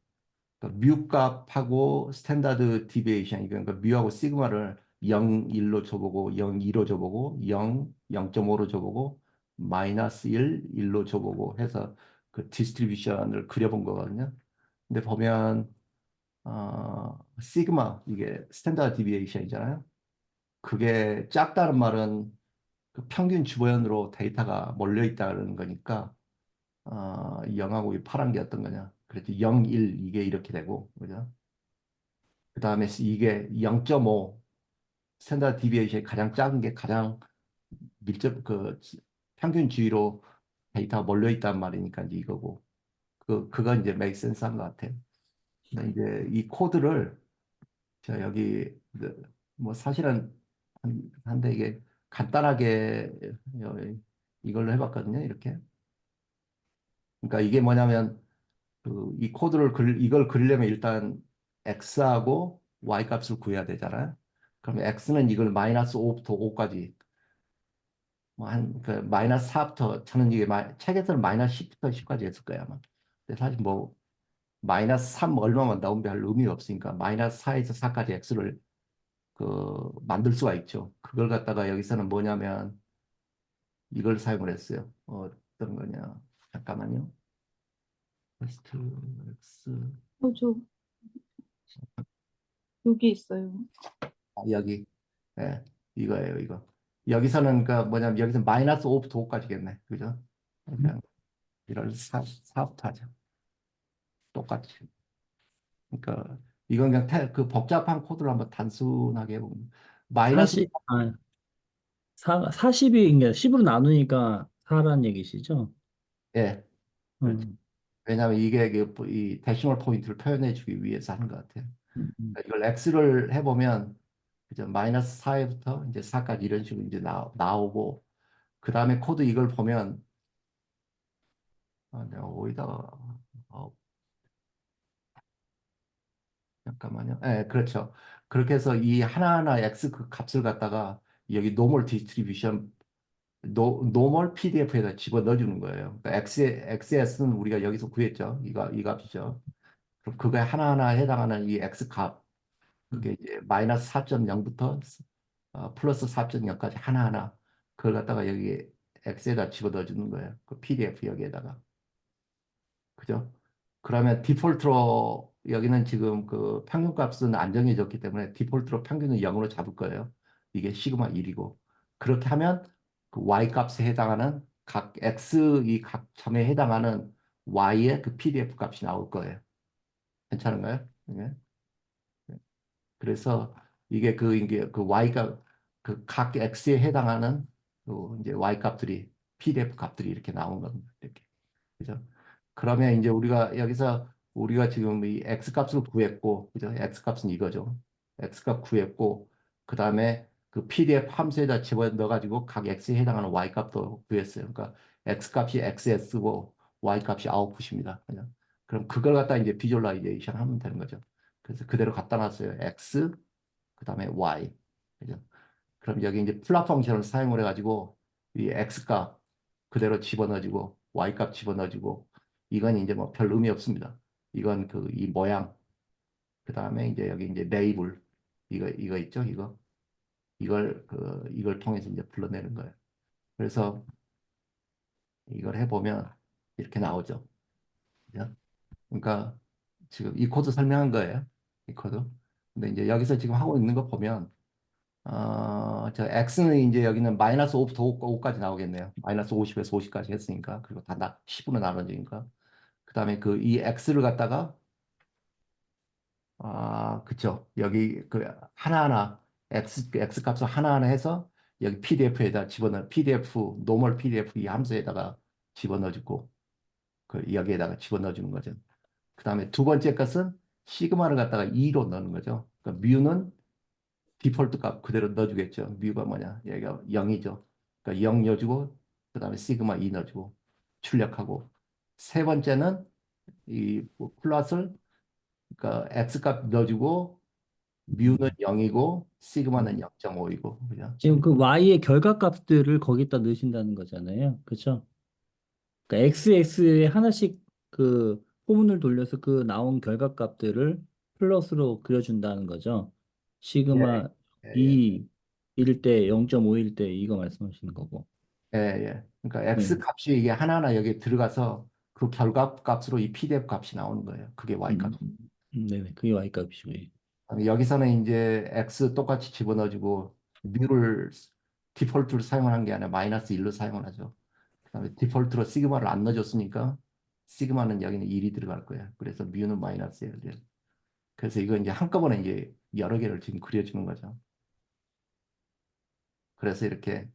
뮤 값하고 스탠다드 디비에이션, 그러니까 뮤하고 시그마를 0, 1로 줘보고 0, 2로 줘보고 0, 0.5로 줘보고 마이너스 1, 1로 줘보고 해서 그 디스트리뷰션을 그려본 거거든요. 근데 보면 시그마 이게 스탠다드 디비에이션이잖아요. 그게 작다는 말은 그 평균 주보연으로 데이터가 몰려 있다는 거니까 0하고 이 파란 게 어떤 거냐. 그래도 0, 1 이게 이렇게 되고 그죠? 그 다음에 이게 0.5 스탠다드 디비에이션이 가장 작은 게 가장 밀접 평균 주위로 데이터가 몰려 있단 말이니까 이제 이거고 그건 이제 메이크 센스한 것 같아요. 근데 이제 이 코드를 저 여기 뭐 사실은 한데 이게 간단하게 이걸로 해봤거든요. 이렇게. 그러니까 이게 뭐냐면 이 이걸 그리려면 일단 x하고 y 값을 구해야 되잖아요. 그러면 x는 이걸 마이너스 5부터 5까지 뭐한그 마이너스 4부터 저는 이게 책에서는 마이너스 10부터 10까지 했을 거예요 아마. 근데 사실 뭐 마이너스 3 얼마만 나오면 별 의미 없으니까 마이너스 4에서 4까지 x를 만들 수가 있죠. 그걸 갖다가 여기서는 뭐냐면 이걸 사용을 했어요. 어떤 거냐? 잠깐만요. 테스트 x 저 여기 있어요. 여기 예, 이거예요, 이거. 여기서는 뭐냐면 여기서 마이너스 5부터 5까지겠네. 그죠? 그냥 이걸 4부터 하죠. 똑같이. 그러니까 이건 그냥 그 복잡한 코드를 한번 단순하게 해보면 마이너스 40, 40이, 그러니까 10으로 나누니까 4라는 얘기시죠? 예, 그렇죠. 음. 왜냐하면 이게 이 데시멀 포인트를 표현해주기 위해서 하는 것 같아요. 음, 음, 그러니까 이걸 x를 해보면 그죠? 마이너스 4에부터 이제 4까지 이런 식으로 이제 나오고 그 다음에 코드 이걸 보면 내가 어디다가 어, 잠깐만요. 네, 그렇죠. 그렇게 해서 이 하나하나 x 그 값을 갖다가 여기 노멀 디스트리뷰션 노멀 PDF에다 집어 넣어주는 거예요. 그러니까 XS는 우리가 여기서 구했죠. 이 값이죠. 그럼 그거에 하나하나 해당하는 이 X 값, 그게 음. 이제 마이너스 4.0부터 플러스 4.0까지 하나하나 그걸 갖다가 여기 X에다 집어 넣어주는 거예요. 그 PDF 여기에다가. 그죠? 그러면 디폴트로 여기는 지금 그 평균값은 안 정해졌기 때문에 디폴트로 평균은 0으로 잡을 거예요. 이게 시그마 1이고. 그렇게 하면 그 y 값에 해당하는 각 x 이 각 점에 해당하는 y의 그 PDF 값이 나올 거예요. 괜찮은가요? 예. 그래서 이게 그 y가 그 각 x에 해당하는 그 이제 y 값들이 PDF 값들이 이렇게 나온 겁니다. 이렇게. 그죠? 그러면 이제 우리가 지금 이 x 값을 구했고, 그죠? x 값은 이거죠. x 값 구했고, 그 다음에 그 PDF 함수에다 집어넣어가지고 각 x에 해당하는 y 값도 구했어요. 그러니까 x 값이 xs고 y 값이 아웃풋입니다. 그죠? 그럼 그걸 갖다 이제 비주얼라이제이션 하면 되는 거죠. 그래서 그대로 갖다 놨어요. x, 그 다음에 y. 그죠? 그럼 여기 이제 플랍 펑션을 사용을 해가지고 이 x 값 그대로 집어넣어주고 y 값 집어넣어주고 이건 이제 뭐 별 의미 없습니다. 이건 그 이 모양 그 다음에 이제 여기 이제 레이블 이거 있죠 이걸 통해서 이제 불러내는 거예요. 그래서 이걸 해보면 이렇게 나오죠. 그죠? 그러니까 지금 이 코드 설명한 거예요. 이 코드. 근데 이제 여기서 지금 하고 있는 거 보면 저 x는 이제 여기는 마이너스 5부터 5까지 나오겠네요. 마이너스 50에서 50까지 했으니까. 그리고 다 10으로 나눠지니까. 그 다음에 그 이 x를 갖다가, 그쵸. 여기 그 하나하나, x 값을 하나하나 해서 여기 PDF에다 PDF, 노멀 PDF 이 함수에다가 집어넣어주고, 그 여기에다가 집어넣어주는 거죠. 그 다음에 두 번째 것은 시그마를 갖다가 2로 넣는 거죠. 그러니까 뮤는 디폴트 값 그대로 넣어주겠죠. 뮤가 뭐냐? 여기가 0이죠. 그러니까 0 넣어주고 그다음에 시그마 2 넣어주고 출력하고 세 번째는 이뭐 플러스를 그러니까 x 값 넣어주고 뮤는 0이고 시그마는 음. 0.5이고 그죠? 지금 그 y의 결과값들을 거기다 넣으신다는 거잖아요. 그렇죠? 그러니까 xx에 하나씩 그 포문을 돌려서 그 나온 결과값들을 플러스로 그려준다는 거죠. 예, 시그마 예, 예. 2일 때 0.5일 때 이거 말씀하시는 거고. 예, 예. 그러니까 x 네. 값이 이게 하나하나 여기 들어가서 그 결과 값으로 이 PDF 값이 나오는 거예요. 그게 y 값. 네네. 그게 y값이고요. 아니, 여기서는 이제 x 똑같이 집어넣어주고 뮤를 디폴트로 사용하는 게 아니라 마이너스 1로 사용을 하죠. 그다음에 디폴트로 시그마를 안 넣어줬으니까 시그마는 여기는 1이 들어갈 거예요. 그래서 뮤는 마이너스예요. 그래서 이거 이제 한꺼번에 이제 여러 개를 지금 그려주는 거죠. 그래서 이렇게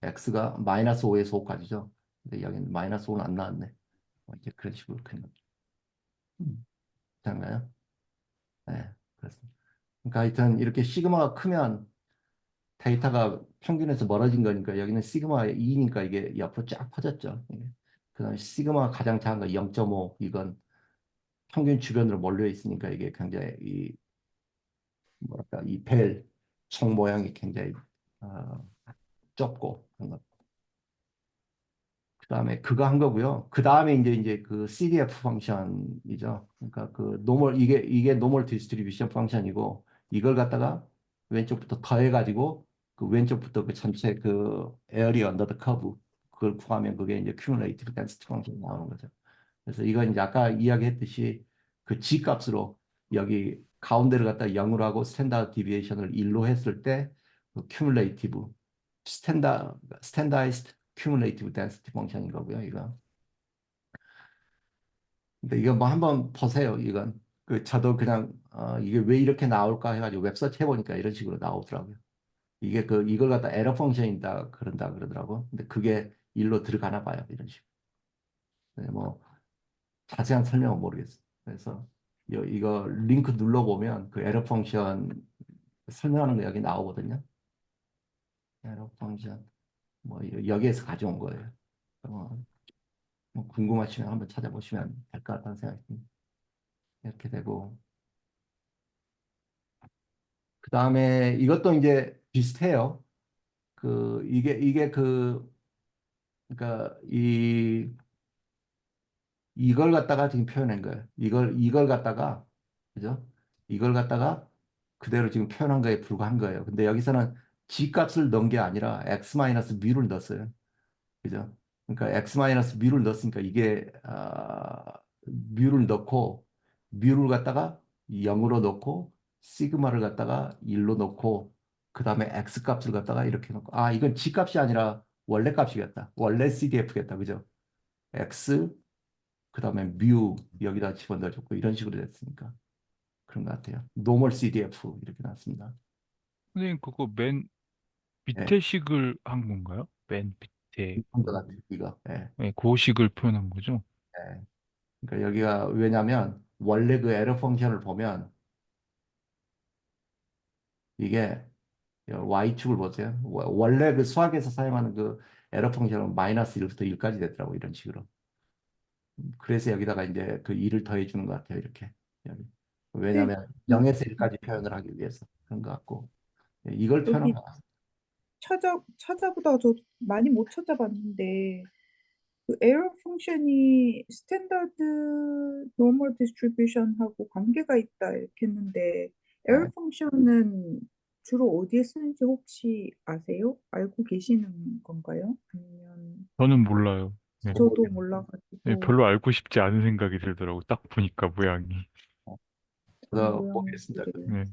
x가 마이너스 5에서 5까지죠. 근데 여기는 마이너스 5는 안 나왔네. 이제 그런 식으로 그린 겁니다. 음. 괜찮나요? 네, 그렇습니다. 그러니까 하여튼 이렇게 시그마가 크면 데이터가 평균에서 멀어진 거니까 여기는 시그마 2니까 이게 옆으로 쫙 퍼졌죠. 예. 그다음에 시그마가 가장 작은 거 0.5 이건 평균 주변으로 몰려 있으니까 이게 굉장히 이 뭐랄까 이 벨 총 모양이 굉장히 어, 좁고 그런 것. 그다음에 그거 한 거고요. 그다음에 이제 그 CDF 펑션이죠. 그러니까 그 노멀 이게 노멀 디스트리뷰션 펑션이고 이걸 갖다가 왼쪽부터 더해 가지고 그 왼쪽부터 그 전체 그 에어리 언더 더 커브 그걸 구하면 그게 이제 큐뮬레이티브 덴시티 펑션이 나오는 거죠. 그래서 이건 이제 아까 이야기했듯이 그 G 값으로 여기 가운데를 갖다 0으로 하고 스탠다드 디비에이션을 1로 했을 때그 큐뮬레이티브 스탠다이스드 큐뮬레이티브 덴시티 펑션인 거고요. 이거. 근데 이거 뭐 한번 보세요. 이건 그 저도 그냥 이게 왜 이렇게 나올까 해가지고 웹서치 해보니까 이런 식으로 나오더라고요. 이게 그 이걸 갖다 에러 펑션이다 그런다 그러더라고. 근데 그게 일로 들어가나 봐요. 이런 식으로. 네, 뭐 자세한 설명은 모르겠어요. 그래서 이거 링크 눌러보면 그 에러 펑션 설명하는 거 여기 나오거든요. 에러 펑션 뭐 여기에서 가져온 거예요. 뭐 궁금하시면 한번 찾아보시면 될 것 같다는 생각이 듭니다. 이렇게 되고 그 다음에 이것도 이제 비슷해요. 이게 그러니까 이걸 갖다가 지금 표현한 거예요. 이걸 갖다가 그죠? 이걸 갖다가 그대로 지금 표현한 거에 불과한 거예요. 근데 여기서는 g 값을 넣은 게 아니라 x 마이너스 뮤를 넣었어요. 그죠? 그러니까 x 마이너스 뮤를 넣었으니까 이게 뮤를 넣고 뮤를 갖다가 0으로 넣고 시그마를 갖다가 1로 넣고 그 다음에 x 값을 갖다가 이렇게 넣고 이건 g 값이 아니라 원래 값이겠다. 원래 CDF겠다. 그죠? x 그 다음에 뮤 여기다 집어넣어줬고 이런 식으로 됐으니까 그런 것 같아요. 노멀 CDF 이렇게 나왔습니다. 선생님, 그거 맨 예, 밑에 식을 한 건가요? 맨 밑에 이런 것 같아요. 이거. 예, 네, 그 식을 표현한 거죠? 예. 그러니까 여기가 왜냐면 원래 그 에러 펑션을 보면 이게 y축을 보세요. 원래 그 수학에서 사용하는 그 에러 펑션은 마이너스 1부터 1까지 되더라고 이런 식으로. 그래서 여기다가 이제 그 1을 더해 주는 것 같아요. 이렇게. 여기. 네, 왜냐면 그, 0에서 1까지 표현을 하기 위해서 그런 것 같고 이걸 표현한 여기 것 같아요. 찾아보다가 저 많이 못 찾아봤는데 그 에러 펑션이 스탠다드 노멀 디스트리뷰션하고 관계가 있다 이렇게 했는데 에러 예. 펑션은 주로 어디에 쓰는지 혹시 아세요? 알고 계시는 건가요? 아니면 저는 몰라요. 네. 저도 저도 모르겠어요. 네, 몰라가지고 별로 알고 싶지 않은 생각이 들더라고. 딱 보니까 모양이. 저도 모르겠습니다. 모양들을 네.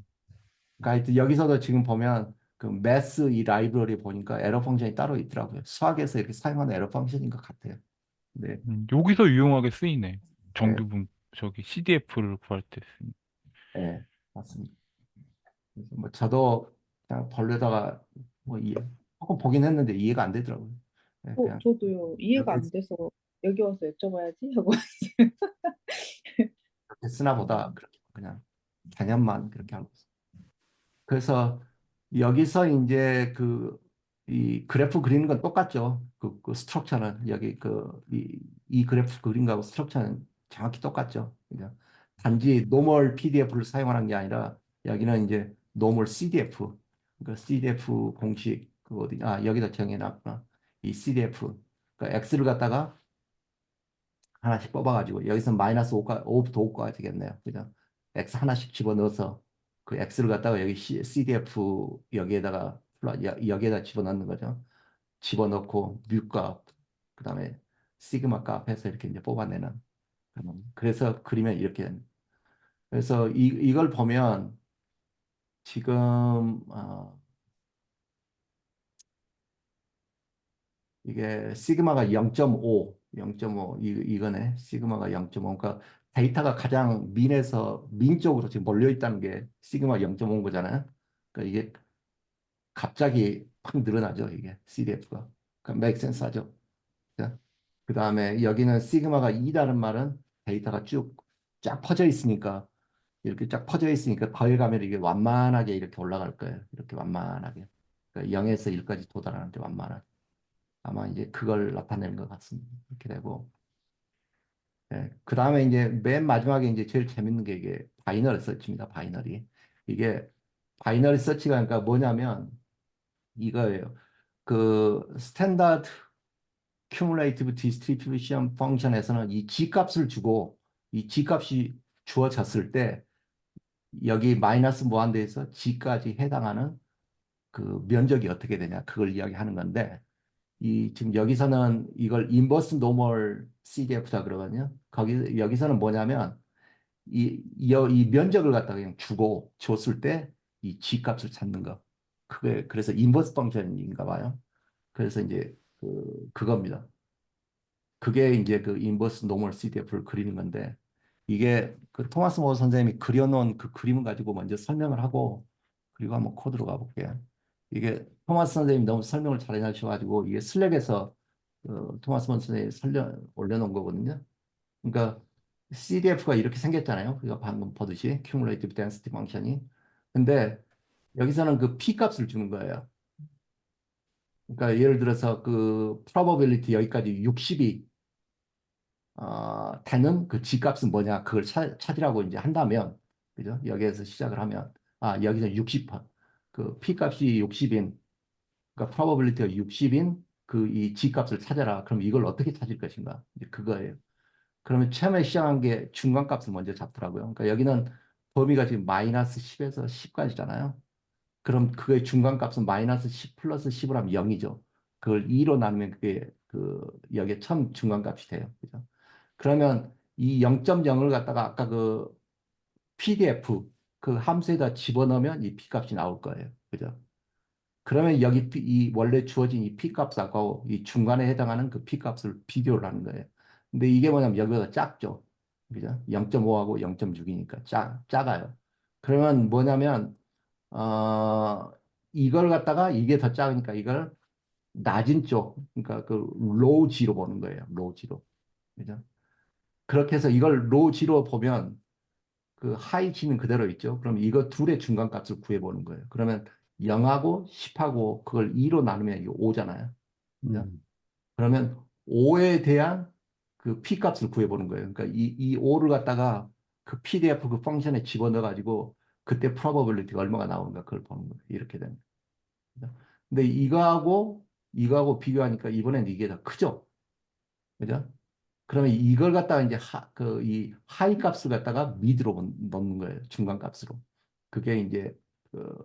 그러니까 하여튼 여기서도 지금 보면 그 매스 이 라이브러리 보니까 에러 펑션이 따로 있더라고요. 수학에서 이렇게 사용하는 에러 펑션인 것 같아요. 네, 여기서 유용하게 쓰이네. 네, 정규분, 저기 CDF를 구할 때 쓰니. 네, 맞습니다. 그래서 뭐 저도 그냥 벌려다가 뭐 조금 보긴 했는데 이해가 안 되더라고요. 네, 그냥 저도요 이해가 이렇게, 안 돼서 여기 와서 여쭤봐야지 하고 이렇게 쓰나 보다 음, 그렇게 그냥 개념만 그렇게 하고 있어요. 그래서 여기서 이제 이 그래프 그리는 건 똑같죠. 그 스트럭처는 여기 이 그래프 그린 거하고 스트럭처는 정확히 똑같죠. 그죠? 단지 노멀 PDF를 사용하는 게 아니라 여기는 이제 노멀 CDF. 그 CDF 공식 그 어디 여기다 정해놨구나. 이 CDF. 그러니까 X를 갖다가 하나씩 뽑아가지고 여기서 마이너스 5부터 5까지 되겠네요. 그죠? X 하나씩 집어넣어서 그 X를 갖다가 여기 CDF 여기에다가 여기에다 집어넣는 거죠. 집어넣고 뮤값 그다음에 시그마 값 해서 이렇게 이제 뽑아내는 그래서 그리면 이렇게 그래서 이걸 보면 지금 이게 시그마가 0.5, 0.5 이거네. 시그마가 0.5. 그러니까 데이터가 가장 민 쪽으로 지금 몰려 있다는 게 시그마 0.5인 거잖아요. 그러니까 이게 갑자기 확 늘어나죠. 이게 CDF가. 그러니까 make sense 하죠. 그 다음에 여기는 시그마가 2라는 말은 데이터가 쫙 퍼져 있으니까 이렇게 쫙 퍼져 있으니까 더해가면 이게 완만하게 이렇게 올라갈 거예요. 이렇게 완만하게. 그러니까 0에서 1까지 도달하는데 완만하게. 아마 이제 그걸 나타내는 것 같습니다. 이렇게 되고, 그 다음에 이제 맨 마지막에 이제 제일 재밌는 게 이게 바이너리 서치입니다. 바이너리. 이게 바이너리 서치가 그러니까 뭐냐면 이거예요. 그 스탠다드 큐뮬레이티브 디스트리뷰션 펑션에서는 이 g 값을 주고 이 g 값이 주어졌을 때 여기 마이너스 무한대에서 g까지 해당하는 그 면적이 어떻게 되냐 그걸 이야기하는 건데 지금 여기서는 이걸 인버스 노멀 CDF다 그러거든요. 여기서는 뭐냐면 이 면적을 갖다가 그냥 줬을 때 이 G 값을 찾는 거. 그래서 인버스 펑션인가 봐요. 그래서 이제 그겁니다. 그게 이제 그 인버스 노멀 CDF를 그리는 건데 이게 그 토마스 모 선생님이 그려놓은 그 그림을 가지고 먼저 설명을 하고 그리고 한번 코드로 가볼게요. 이게 토마스 선생님이 너무 설명을 잘 해주셔가지고 이게 슬랙에서 토마스 모 선생님이 올려놓은 거거든요. 그러니까 CDF가 이렇게 생겼잖아요. 우리가 방금 보듯이 Cumulative Density Function이. 근데 여기서는 그 P 값을 주는 거예요. 그러니까 예를 들어서 그 probability 여기까지 60이 되는 그 G 값은 뭐냐 그걸 찾으라고 이제 한다면 그죠? 여기에서 시작을 하면 여기서 60, 그 P 값이 60인 그러니까 probability가 60인 그 이 G 값을 찾아라. 그럼 이걸 어떻게 찾을 것인가? 이제 그거예요. 그러면 처음에 시작한 게 중간 값을 먼저 잡더라고요. 그러니까 여기는 범위가 지금 마이너스 10에서 10까지잖아요. 그럼 그의 중간 값은 마이너스 10 플러스 10을 하면 0이죠. 그걸 2로 나누면 그게 그 여기에 처음 중간 값이 돼요. 그죠? 그러면 이 0.0을 갖다가 아까 그 PDF 그 함수에다 집어넣으면 이 p 값이 나올 거예요. 그죠? 그러면 여기 이 원래 주어진 이 p 값하고 이 중간에 해당하는 그 p 값을 비교를 하는 거예요. 근데 이게 뭐냐면 여기보다 작죠. 그죠? 0.5하고 0.6이니까 작아요. 그러면 뭐냐면 이걸 갖다가 이게 더 작으니까 이걸 낮은 쪽, 그러니까 그 로우 G로 보는 거예요. 로우 G로. 그죠? 그렇게 해서 이걸 로우 G로 보면 그 하이 G는 그대로 있죠. 그럼 이거 둘의 중간 값을 구해보는 거예요. 그러면 0하고 10하고 그걸 2로 나누면 이게 5잖아요. 그죠? 음. 그러면 5에 대한 그 P 값을 구해보는 거예요. 그러니까 이 5를 갖다가 그 PDF 그 펑션에 집어넣어가지고 그때 probability가 얼마가 나오는가 그걸 보는 거예요. 이렇게 되는 거죠. 근데 이거하고 비교하니까 이번엔 이게 더 크죠. 그죠? 그러면 이걸 갖다가 이제 이 하이 값을 갖다가 미드로 넣는 거예요. 중간 값으로. 그게 이제 그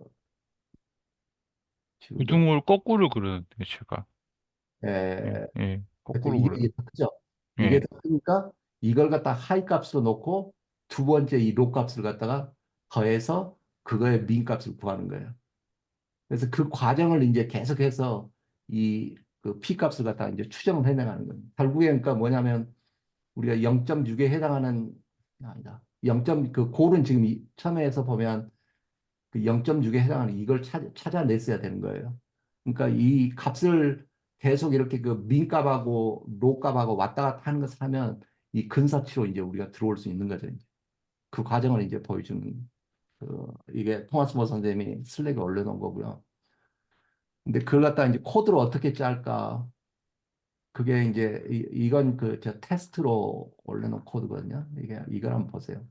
지금 구등을 거꾸로 그리는데 제가 예, 에, 예, 하여튼 거꾸로 이게 그려요. 더 크죠. 이게 예. 더 크니까 이걸 갖다 하이 값으로 놓고 두 번째 이 로 값을 갖다가 더해서 그거의 민 값을 구하는 거예요. 그래서 그 과정을 이제 계속해서 이 그 P 값을 갖다가 이제 추정을 해나가는 거예요. 결국에 그러니까 뭐냐면 우리가 0.6에 해당하는 아니다. 0. 그 골은 지금 처음에 해서 보면 그 0.6에 해당하는 이걸 찾아냈어야 되는 거예요. 그러니까 이 값을 계속 이렇게 그 민값하고 로값하고 왔다 갔다 하는 것을 하면 이 근사치로 이제 우리가 들어올 수 있는 거죠. 이제. 그 과정을 이제 보여주는 이게 토마스 모 선생님이 슬랙에 올려놓은 거고요. 근데 그걸 갖다 이제 코드로 어떻게 짤까? 그게 이제 이건 그 저 테스트로 올려놓은 코드거든요. 이걸 한번 보세요.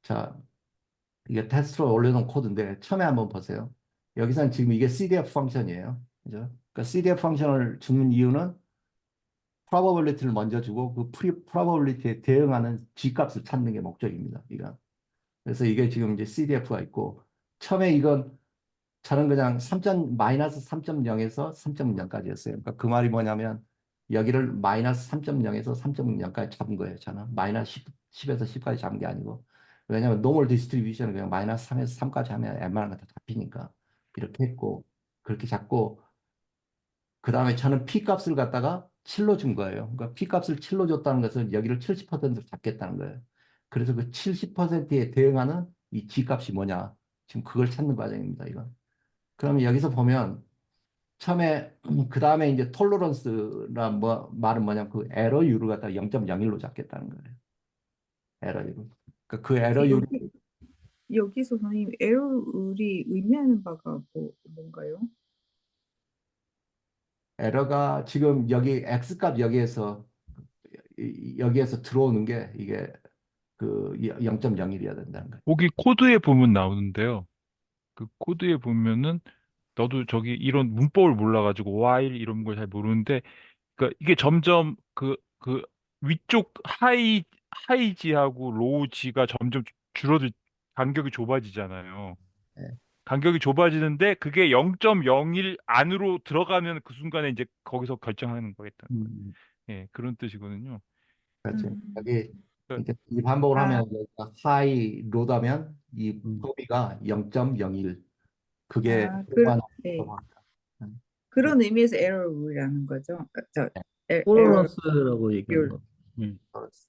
자, 이게 테스트로 올려놓은 코드인데 처음에 한번 보세요. 여기서는 지금 이게 CDF 펑션이에요. 그죠? 그러니까 CDF 펑션을 주는 이유는 probability를 먼저 주고 그 probability에 대응하는 G값을 찾는 게 목적입니다. 이거. 그래서 이게 지금 이제 CDF가 있고 처음에 이건 저는 그냥 마이너스 3.0에서 3.0까지였어요. 그러니까 그 말이 뭐냐면 여기를 마이너스 3.0에서 3.0까지 잡은 거예요. 저는 마이너스 10에서 10까지 잡은 게 아니고 왜냐하면 노멀 디스트리뷰션은 그냥 마이너스 3에서 3까지 하면 웬만한 거 다 잡히니까 이렇게 했고 그렇게 잡고 그 다음에 저는 P 값을 갖다가 7로 준 거예요. 그러니까 P 값을 7로 줬다는 것은 여기를 70%로 잡겠다는 거예요. 그래서 그 70%에 대응하는 이 G 값이 뭐냐. 지금 그걸 찾는 과정입니다. 이건. 그러면 여기서 보면 처음에 그 다음에 이제 톨러런스란 말은 뭐냐면 그 에러 유를 갖다가 0.01로 잡겠다는 거예요. 에러 유. 그러니까 그 에러 유 여기서 선생님 에러율이 의미하는 바가 뭔가요? 에러가 지금 여기 x 값 여기에서 들어오는 게 이게 그 0.01이어야 된다는 거예요. 거기 코드에 보면 나오는데요. 그 코드에 보면은 너도 저기 이런 문법을 몰라가지고 while 이런 걸 잘 모르는데 그러니까 이게 점점 그 위쪽 하이지하고 로우지가 점점 줄어들 간격이 좁아지잖아요. 예, 간격이 좁아지는데 그게 0.01 안으로 들어가면 그 순간에 이제 거기서 결정하는 거겠다는 거예요. 음. 예, 그런 뜻이거든요. 그렇죠. 음. 여기 그러니까 이렇게 이 반복을 아, 하면 여기가 하이 로다면 이 음. 범위가 0.01 그게 아, 로만 네. 합니다. 그- 그런 의미에서 에러율이라는 거죠. 에러율. 토러런스라고 얘기하는 거. 음.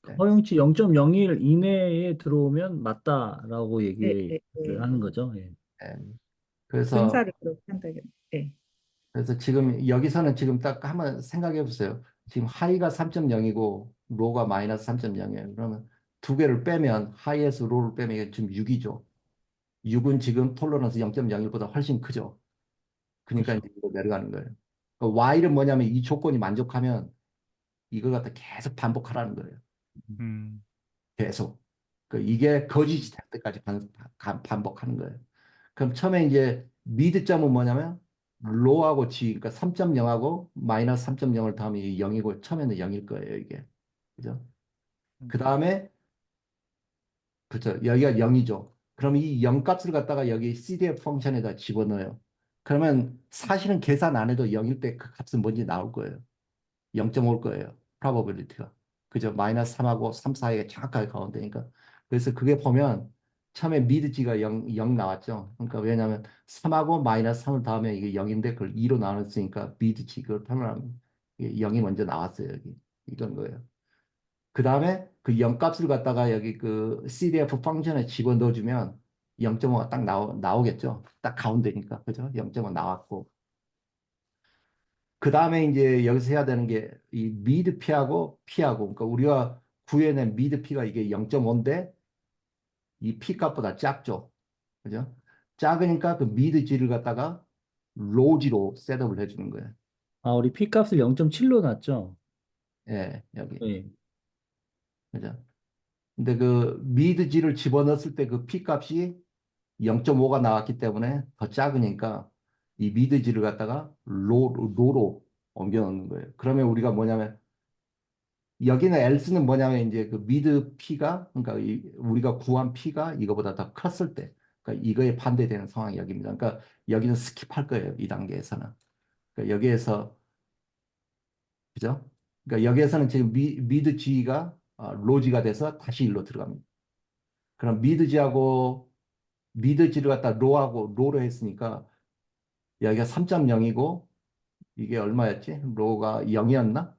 네, 허용치 0.01 이내에 들어오면 맞다라고 네, 얘기를 네, 네. 하는 거죠. 예. 네. 그래서 근사를 그렇게 한다겠네. 네. 지금 여기서는 지금 딱 한번 생각해 보세요. 지금 하이가 3.0이고 로가 마이너스 3.0이에요. 그러면 두 개를 빼면 하이에서 로를 빼면 이게 지금 6이죠. 6은 지금 톨러런스 0.01보다 훨씬 크죠. 그러니까 그렇죠. 이제 이거 내려가는 거예요. 그러니까 Y는 뭐냐면 이 조건이 만족하면 이걸 갖다 계속 반복하라는 거예요. 음, 계속. 이게 거짓이 될 때까지 반복하는 거예요. 그럼 처음에 이제 미드점은 뭐냐면 로하고 G, 그러니까 3.0하고 마이너스 3.0을 더하면 0이고 처음에는 0일 거예요, 이게. 그죠? 그 음, 다음에 그렇죠. 여기가 0이죠. 그럼 이 0 값을 갖다가 여기 CDF 펑션에다 집어넣어요. 그러면 사실은 계산 안 해도 0일 때 그 값은 뭔지 나올 거예요. 0.5일 거예요. probability가. 그죠? 마이너스 3하고 3 사이에 정확하게 가운데니까. 그래서 그게 보면 처음에 미드지가 0 나왔죠. 그러니까 왜냐하면 3하고 마이너스 3을 더하면 이게 0인데 그걸 2로 나눴으니까 미드지 그걸 표현하면 이게 0이 먼저 나왔어요. 여기. 이건 거예요. 그 다음에 그 0 값을 갖다가 여기 그 CDF 펑션에 집어넣어주면 0.5가 딱 나오겠죠. 딱 가운데니까. 그죠? 0.5 나왔고. 그 다음에 이제 여기서 해야 되는 게 이 미드 피하고 피하고 그러니까 우리가 구해낸 미드 피가 이게 0.5인데 이 피 값보다 작죠. 그죠? 작으니까 그 미드 G를 갖다가 로지로 셋업을 해주는 거예요. 아, 우리 P값을 0.7로 놨죠? 예, 여기. 네. 그죠? 근데 그 미드 G를 집어넣었을 때 그 피 값이 0.5가 나왔기 때문에 더 작으니까 이 미드 G를 갖다가 로로 옮겨 놓는 거예요. 그러면 우리가 뭐냐면 여기는 else는 뭐냐면 이제 그 미드 P가 그러니까 우리가 구한 P가 이거보다 더 컸을 때 그러니까 이거에 반대되는 상황이 여기입니다. 그러니까 여기는 스킵할 거예요. 이 단계에서는. 그러니까 여기에서 그죠? 그러니까 여기에서는 지금 미드 G가 로지가 돼서 다시 일로 들어갑니다. 그럼 미드 G하고 미드 G를 갖다 로하고 로로 했으니까 여기가 3.0이고 이게 얼마였지? 로가 0이었나?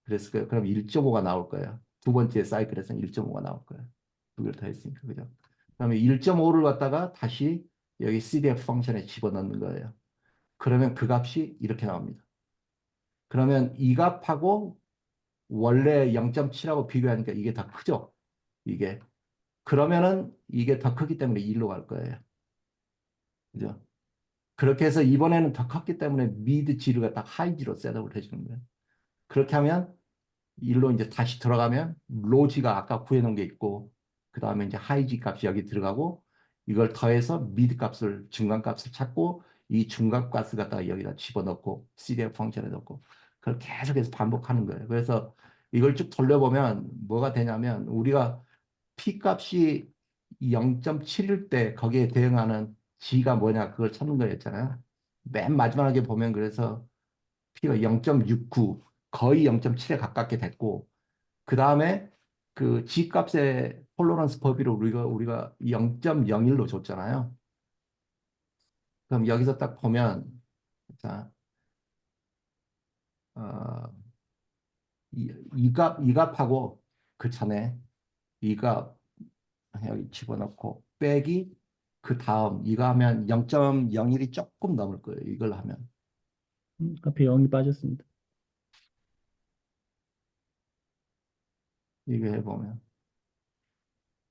그랬을 거예요. 그럼 1.5가 나올 거예요. 두 번째 사이클에서는 1.5가 나올 거예요. 두 개를 더 했으니까. 그죠? 그러면 1.5를 갖다가 다시 여기 CDF 펑션에 집어넣는 거예요. 그러면 그 값이 이렇게 나옵니다. 그러면 이 값하고 원래 0.7하고 비교하니까 이게 더 크죠? 이게. 그러면은 이게 더 크기 때문에 1로 갈 거예요. 그죠? 그렇게 해서 이번에는 더 컸기 때문에 미드 G를 갖다 하이지로 셋업을 해주는 거예요. 그렇게 하면 일로 이제 다시 들어가면 로지가 아까 구해놓은 게 있고 그 다음에 이제 하이지 값이 여기 들어가고 이걸 더해서 미드 값을 중간 값을 찾고 이 중간 값을 갖다가 여기다 집어넣고 CDF 펑션에 넣고 그걸 계속해서 반복하는 거예요. 그래서 이걸 쭉 돌려보면 뭐가 되냐면 우리가 P 값이 0.7일 때 거기에 대응하는 G가 뭐냐 그걸 찾는 거였잖아요. 맨 마지막에 보면 그래서 P가 0.69 거의 0.7에 가깝게 됐고 그 다음에 그 G 값의 톨러런스 범위를 우리가 0.01로 줬잖아요. 그럼 여기서 딱 보면 자, 어, 이 값하고 그 전에 이 값 여기 집어넣고 빼기 그 다음 이거 하면 0.01이 조금 넘을 거예요. 이걸 하면 앞에 0이 빠졌습니다. 이거 해보면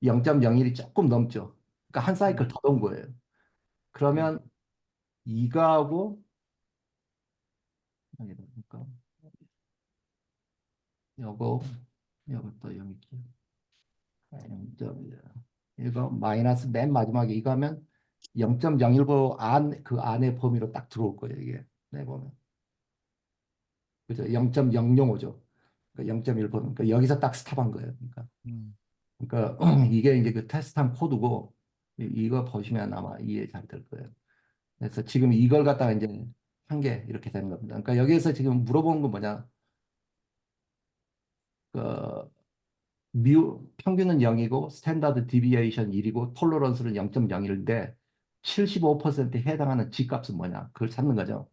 0.01이 조금 넘죠. 그러니까 한 사이클 음, 더 돈 거예요. 음, 그러면 이거하고 여기다 볼까? 요거 요것도 여기 있죠. 0.1 이거 마이너스 맨 마지막에 이거 하면 0.01보 그 안에 범위로 딱 들어올 거예요 이게 내 보면 그죠 0.005죠 그러니까 0.1보 그러니까 여기서 딱 스탑한 거예요 음, 그러니까 이게 이제 그 테스트한 코드고 이거 보시면 아마 이해 잘 될 거예요 그래서 지금 이걸 갖다가 이제 한 게 이렇게 되는 겁니다 그러니까 여기에서 지금 물어보는 건 뭐냐 그 평균은 0이고 스탠다드 디비에이션 1이고 톨러런스는 0.01인데 75%에 해당하는 G값은 뭐냐? 그걸 찾는 거죠.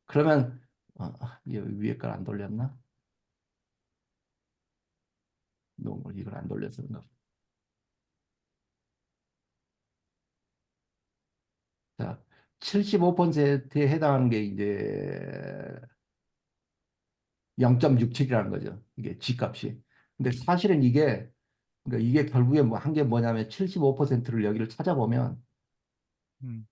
그러면 여기 위에 걸 안 돌렸나? 이걸 안 돌려서 그런가? 자, 75%에 해당하는 게 이제 0.67이라는 거죠. 이게 G값이. 근데 사실은 그러니까 이게 결국에 뭐 한 게 뭐냐면 75%를 여기를 찾아보면 음,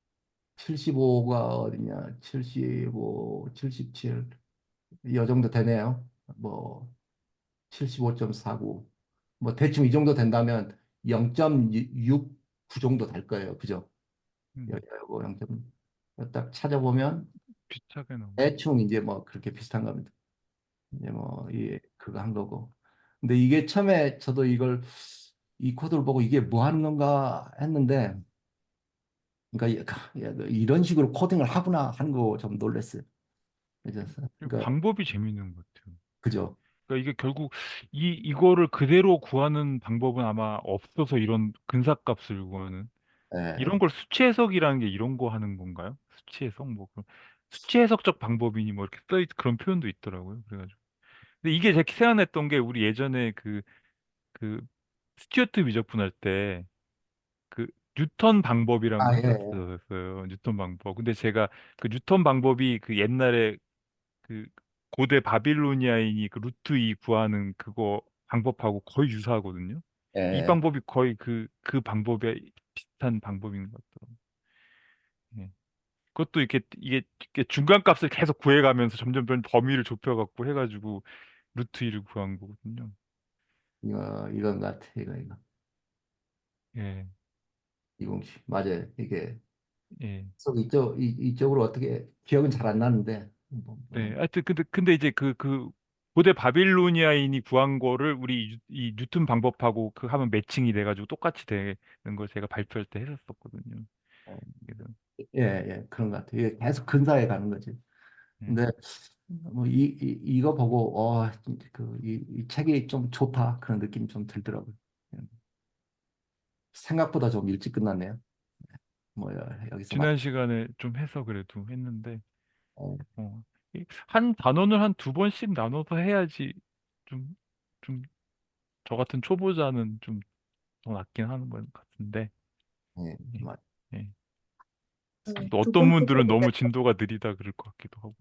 75가 어디냐? 75, 77, 이 정도 되네요. 뭐 75.49. 뭐 대충 이 정도 된다면 0.69 정도 될 거예요. 그죠? 음, 뭐 0. 딱 찾아보면 비슷하게 나오네. 대충 이제 뭐 그렇게 비슷한 겁니다. 이제 뭐 이 그거 한 거고. 근데 이게 처음에 저도 이 코드를 보고 이게 뭐 하는 건가 했는데 그러니까 이런 식으로 코딩을 하구나 하는 거 좀 놀랐어요. 그래서 그리고 그러니까 방법이 재밌는 것 같아요. 그죠? 그러니까 이게 결국 이거를 그대로 구하는 방법은 아마 없어서 이런 근사값을 구하는 이런 예. 걸 수치 해석이라는 게 이런 거 하는 건가요? 수치 해석 뭐 수치 해석적 방법이니 뭐 이렇게 그런 표현도 있더라고요. 그래가지고 근데 이게 제가 생각났던 게 우리 예전에 그 스튜어트 미적분 할 때 그 뉴턴 방법이란 아, 거 예. 했었어요. 뉴턴 방법. 근데 제가 그 뉴턴 방법이 그 옛날에 그 고대 바빌로니아인이 그 루트 2 구하는 그거 방법하고 거의 유사하거든요. 이 예. 방법이 거의 그 방법에 비슷한 방법인 것 같더라고요. 예. 그것도 이게 중간값을 계속 구해가면서 점점 범위를 좁혀갖고 해가지고 루트 2를 구한 거거든요. 이건 같아. 이거. 예, 이공식. 맞아요. 이게 예. 그래서 이쪽으로 어떻게 기억은 잘 안 나는데 네, 하여튼 근데 이제 그 고대 바빌로니아인이 구한 거를 우리 이 뉴턴 방법하고 그 하면 매칭이 돼가지고 똑같이 되는 걸 제가 발표할 때 했었거든요. 그래서 예, 예, 그런 것 같아요. 이게 계속 근사해 가는 거지. 예. 근데 뭐 이거 보고 진짜 이 책이 좀 좋다 그런 느낌이 좀 들더라고요. 예. 생각보다 좀 일찍 끝났네요. 뭐 여기서 막 지난 시간에 좀 해서 그래도 했는데 어, 어, 한 단원을 한 두 번씩 나눠서 해야지 좀 좀 저 같은 초보자는 좀 더 낫긴 하는 것 같은데 예, 예. 맞. 예. 네, 또 두 어떤 번째 분들은 저도 너무 진도가 느리다 그럴 것 같기도 하고